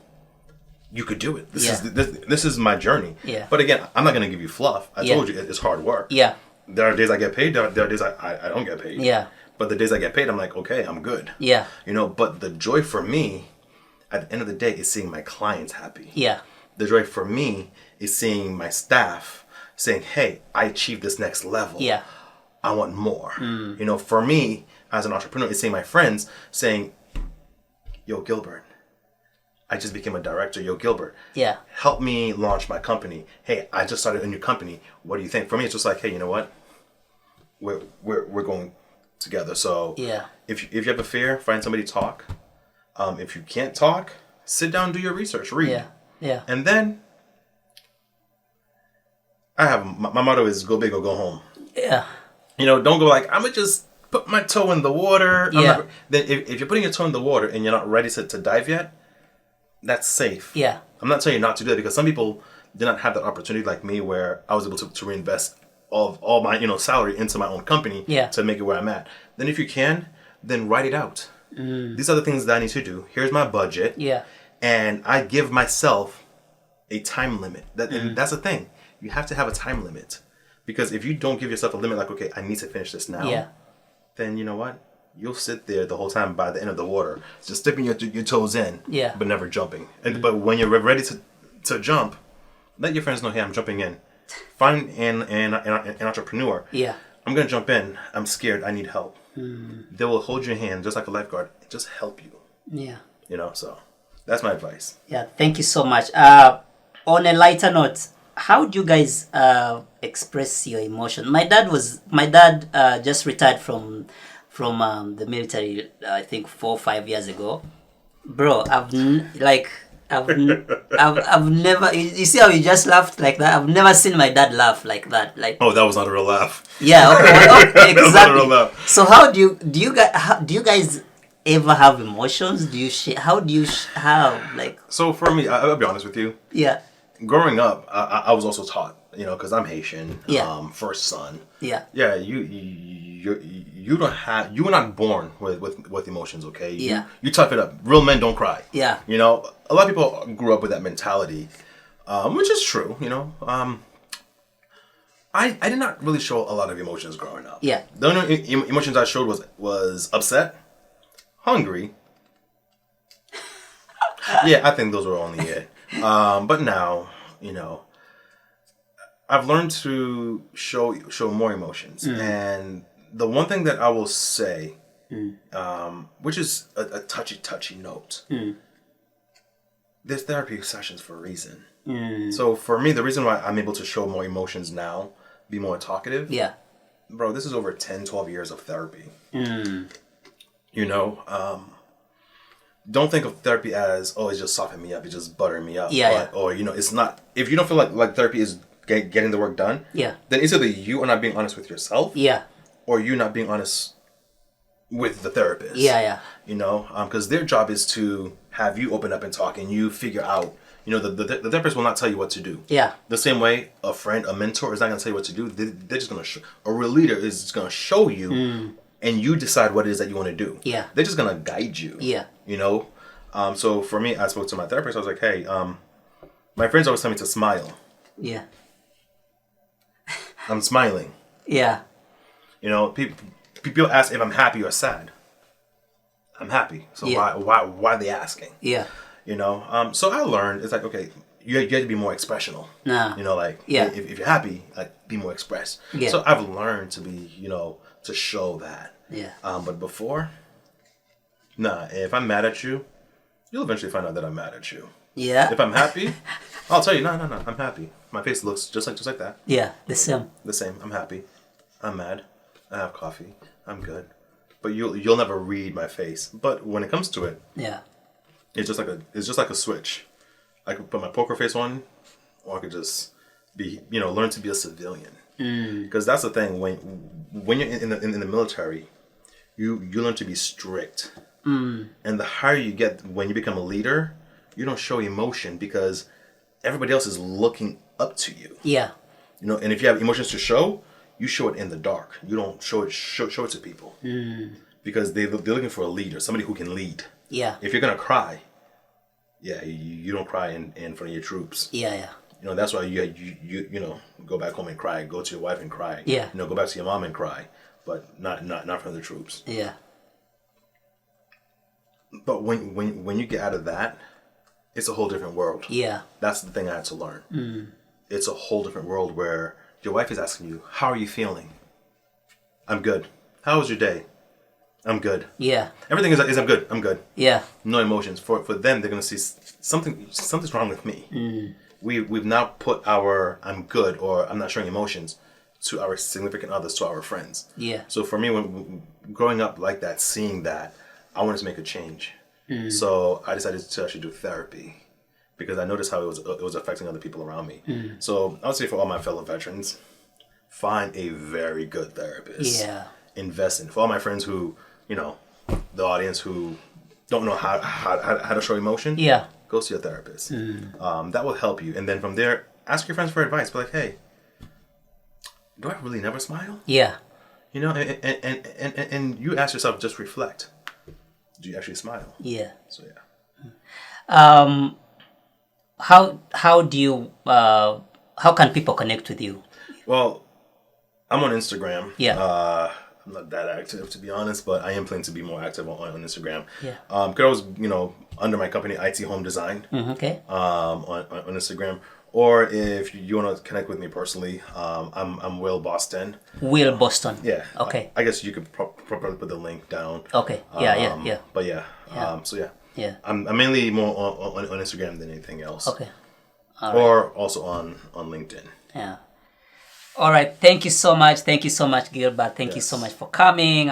you could do it. This is my journey. Yeah. But again, I'm not gonna give you fluff. I Yeah. told you it's hard work. Yeah. There are days I get paid. There are days I don't get paid. Yeah. But the days I get paid, I'm like, okay, I'm good. Yeah. You know, but the joy for me, at the end of the day, is seeing my clients happy. Yeah. The joy for me is seeing my staff saying, hey, I achieved this next level. Yeah. I want more. You know, for me, as an entrepreneur, it's seeing my friends saying, yo, Gilbert, I just became a director. Yo, Gilbert, Yeah. help me launch my company. Hey, I just started a new company. What do you think? For me, it's just like, hey, you know what? We're going together. So Yeah. if you have a fear, find somebody to talk. If you can't talk, sit down, do your research, read. Yeah. Yeah. And then my motto is go big or go home. Yeah. You know, don't go like, I'm going to just put my toe in the water. Yeah. Then if you're putting your toe in the water and you're not ready to dive yet, that's safe. Yeah. I'm not telling you not to do that because some people did not have that opportunity like me where I was able to reinvest all my, salary into my own company to make it where I'm at. Then if you can, then write it out. These are the things that I need to do. Here's my budget. Yeah. And I give myself a time limit. And that's the thing. You have to have a time limit. Because if you don't give yourself a limit, like, okay, I need to finish this now, then you know what? You'll sit there the whole time by the end of the water, just dipping your toes in, but never jumping. But when you're ready to jump, let your friends know, hey, I'm jumping in. Find an entrepreneur. Yeah. I'm going to jump in. I'm scared. I need help. They will hold your hand just like a lifeguard, just help you. Yeah. So that's my advice. Yeah. Thank you so much. On a lighter note, how do you guys express your emotion? My dad just retired from the military. I think 4 or 5 years ago. Bro, I've never. You see how you just laughed like that? I've never seen my dad laugh like that. Like, oh, that was not a real laugh. Yeah. Okay, exactly. That was not a real laugh. So do you guys ever have emotions? Do you how do you have like? So for me, I'll be honest with you. Yeah. Growing up, I was also taught, because I'm Haitian, Yeah. first son. Yeah. Yeah, you were not born with emotions, okay? You tough it up. Real men don't cry. Yeah. A lot of people grew up with that mentality, which is true. I did not really show a lot of emotions growing up. Yeah. The only emotions I showed was upset, hungry. Yeah, I think those were only it. But now, I've learned to show more emotions. And the one thing that I will say, which is a touchy note, there's therapy sessions for a reason. So for me, the reason why I'm able to show more emotions now, be more talkative, bro, this is over 10, 12 years of therapy. Don't think of therapy as, oh, it's just softening me up, it's just buttering me up. Or, it's not. If you don't feel like therapy is getting the work done, then it's either you are not being honest with yourself, or you not being honest with the therapist. Because their job is to have you open up and talk, and you figure out, the therapist will not tell you what to do. The same way a friend, a mentor is not going to tell you what to do. They're just going to a real leader is just going to show you, and you decide what it is that you want to do. They're just going to guide you. So for me, I spoke to my therapist. I was like, hey, my friends always tell me to smile. I'm smiling. People ask if I'm happy or sad. I'm happy. So why are they asking? So I learned, it's like, okay, you have to be more expressional. If you're happy, like, be more expressed. So I've learned to be, to show that. But before, if I'm mad at you, you'll eventually find out that I'm mad at you. If I'm happy, I'll tell you, no, I'm happy. My face looks just like that. The same. The same. I'm happy. I'm mad. I have coffee. I'm good. But you'll never read my face. But when it comes to it, it's just like a switch. I could put my poker face on, or I could just be, learn to be a civilian. Because that's the thing. When you're in the military, you learn to be strict. And the higher you get, when you become a leader, you don't show emotion because everybody else is looking up to you. And if you have emotions to show, you show it in the dark. You don't show it to people. because they're looking for a leader, somebody who can lead. Yeah. If you're gonna cry, yeah, you don't cry in front of your troops. Yeah, yeah. You know, that's why you know, go back home and cry, go to your wife and cry. Yeah. You know, go back to your mom and cry, but not from the troops. Yeah. But when you get out of that, it's a whole different world. Yeah. That's the thing I had to learn. It's a whole different world where your wife is asking you, "How are you feeling?" "I'm good." "How was your day?" "I'm good." Yeah. Everything is I'm good. I'm good. Yeah. No emotions. For them, they're gonna see something's wrong with me. We've now put our "I'm good" or "I'm not showing emotions" to our significant others, to our friends. Yeah. So for me, when growing up like that, seeing that, I wanted to make a change. So I decided to actually do therapy because I noticed how it was affecting other people around me. So I would say for all my fellow veterans, find a very good therapist. Yeah. Invest in. For all my friends who, you know, the audience who don't know how to show emotion, Yeah. go see a therapist. That will help you. And then from there, ask your friends for advice. Be like, hey, do I really never smile? Yeah. You know, and you ask yourself, just reflect. Do you actually smile? Yeah. So yeah. How do you how can people connect with you? Well, I'm on Instagram. Yeah. I'm not that active, to be honest, but I am planning to be more active on Instagram. Yeah. Could always, you know, under my company, IT Home Design, Okay. on Instagram. Or if you want to connect with me personally, I'm Will Boston. Will Boston. Yeah. Okay. I guess you could probably put the link down. Okay. Yeah. Yeah. But yeah. Yeah. So yeah. Yeah. I'm mainly more on Instagram than anything else. Okay. Or also on LinkedIn. Yeah. All right. Thank you so much. Thank you so much, Gilbert. Thank you so much for coming.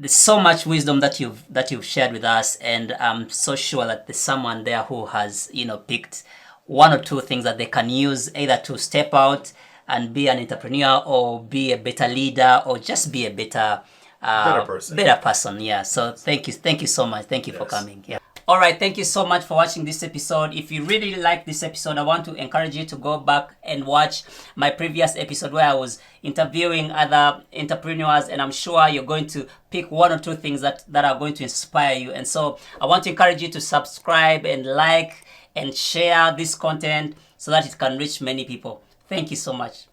There's so much wisdom that you've shared with us, and I'm so sure that there's someone there who has, you know, picked one or two things that they can use either to step out and be an entrepreneur, or be a better leader, or just be a better person. Better person. Yeah. So thank you so much. Thank you for coming. Yeah. All right, thank you so much for watching this episode. If you really like this episode, I want to encourage you to go back and watch my previous episode where I was interviewing other entrepreneurs, and I'm sure you're going to pick one or two things that are going to inspire you. And so I want to encourage you to subscribe and like and share this content so that it can reach many people. Thank you so much.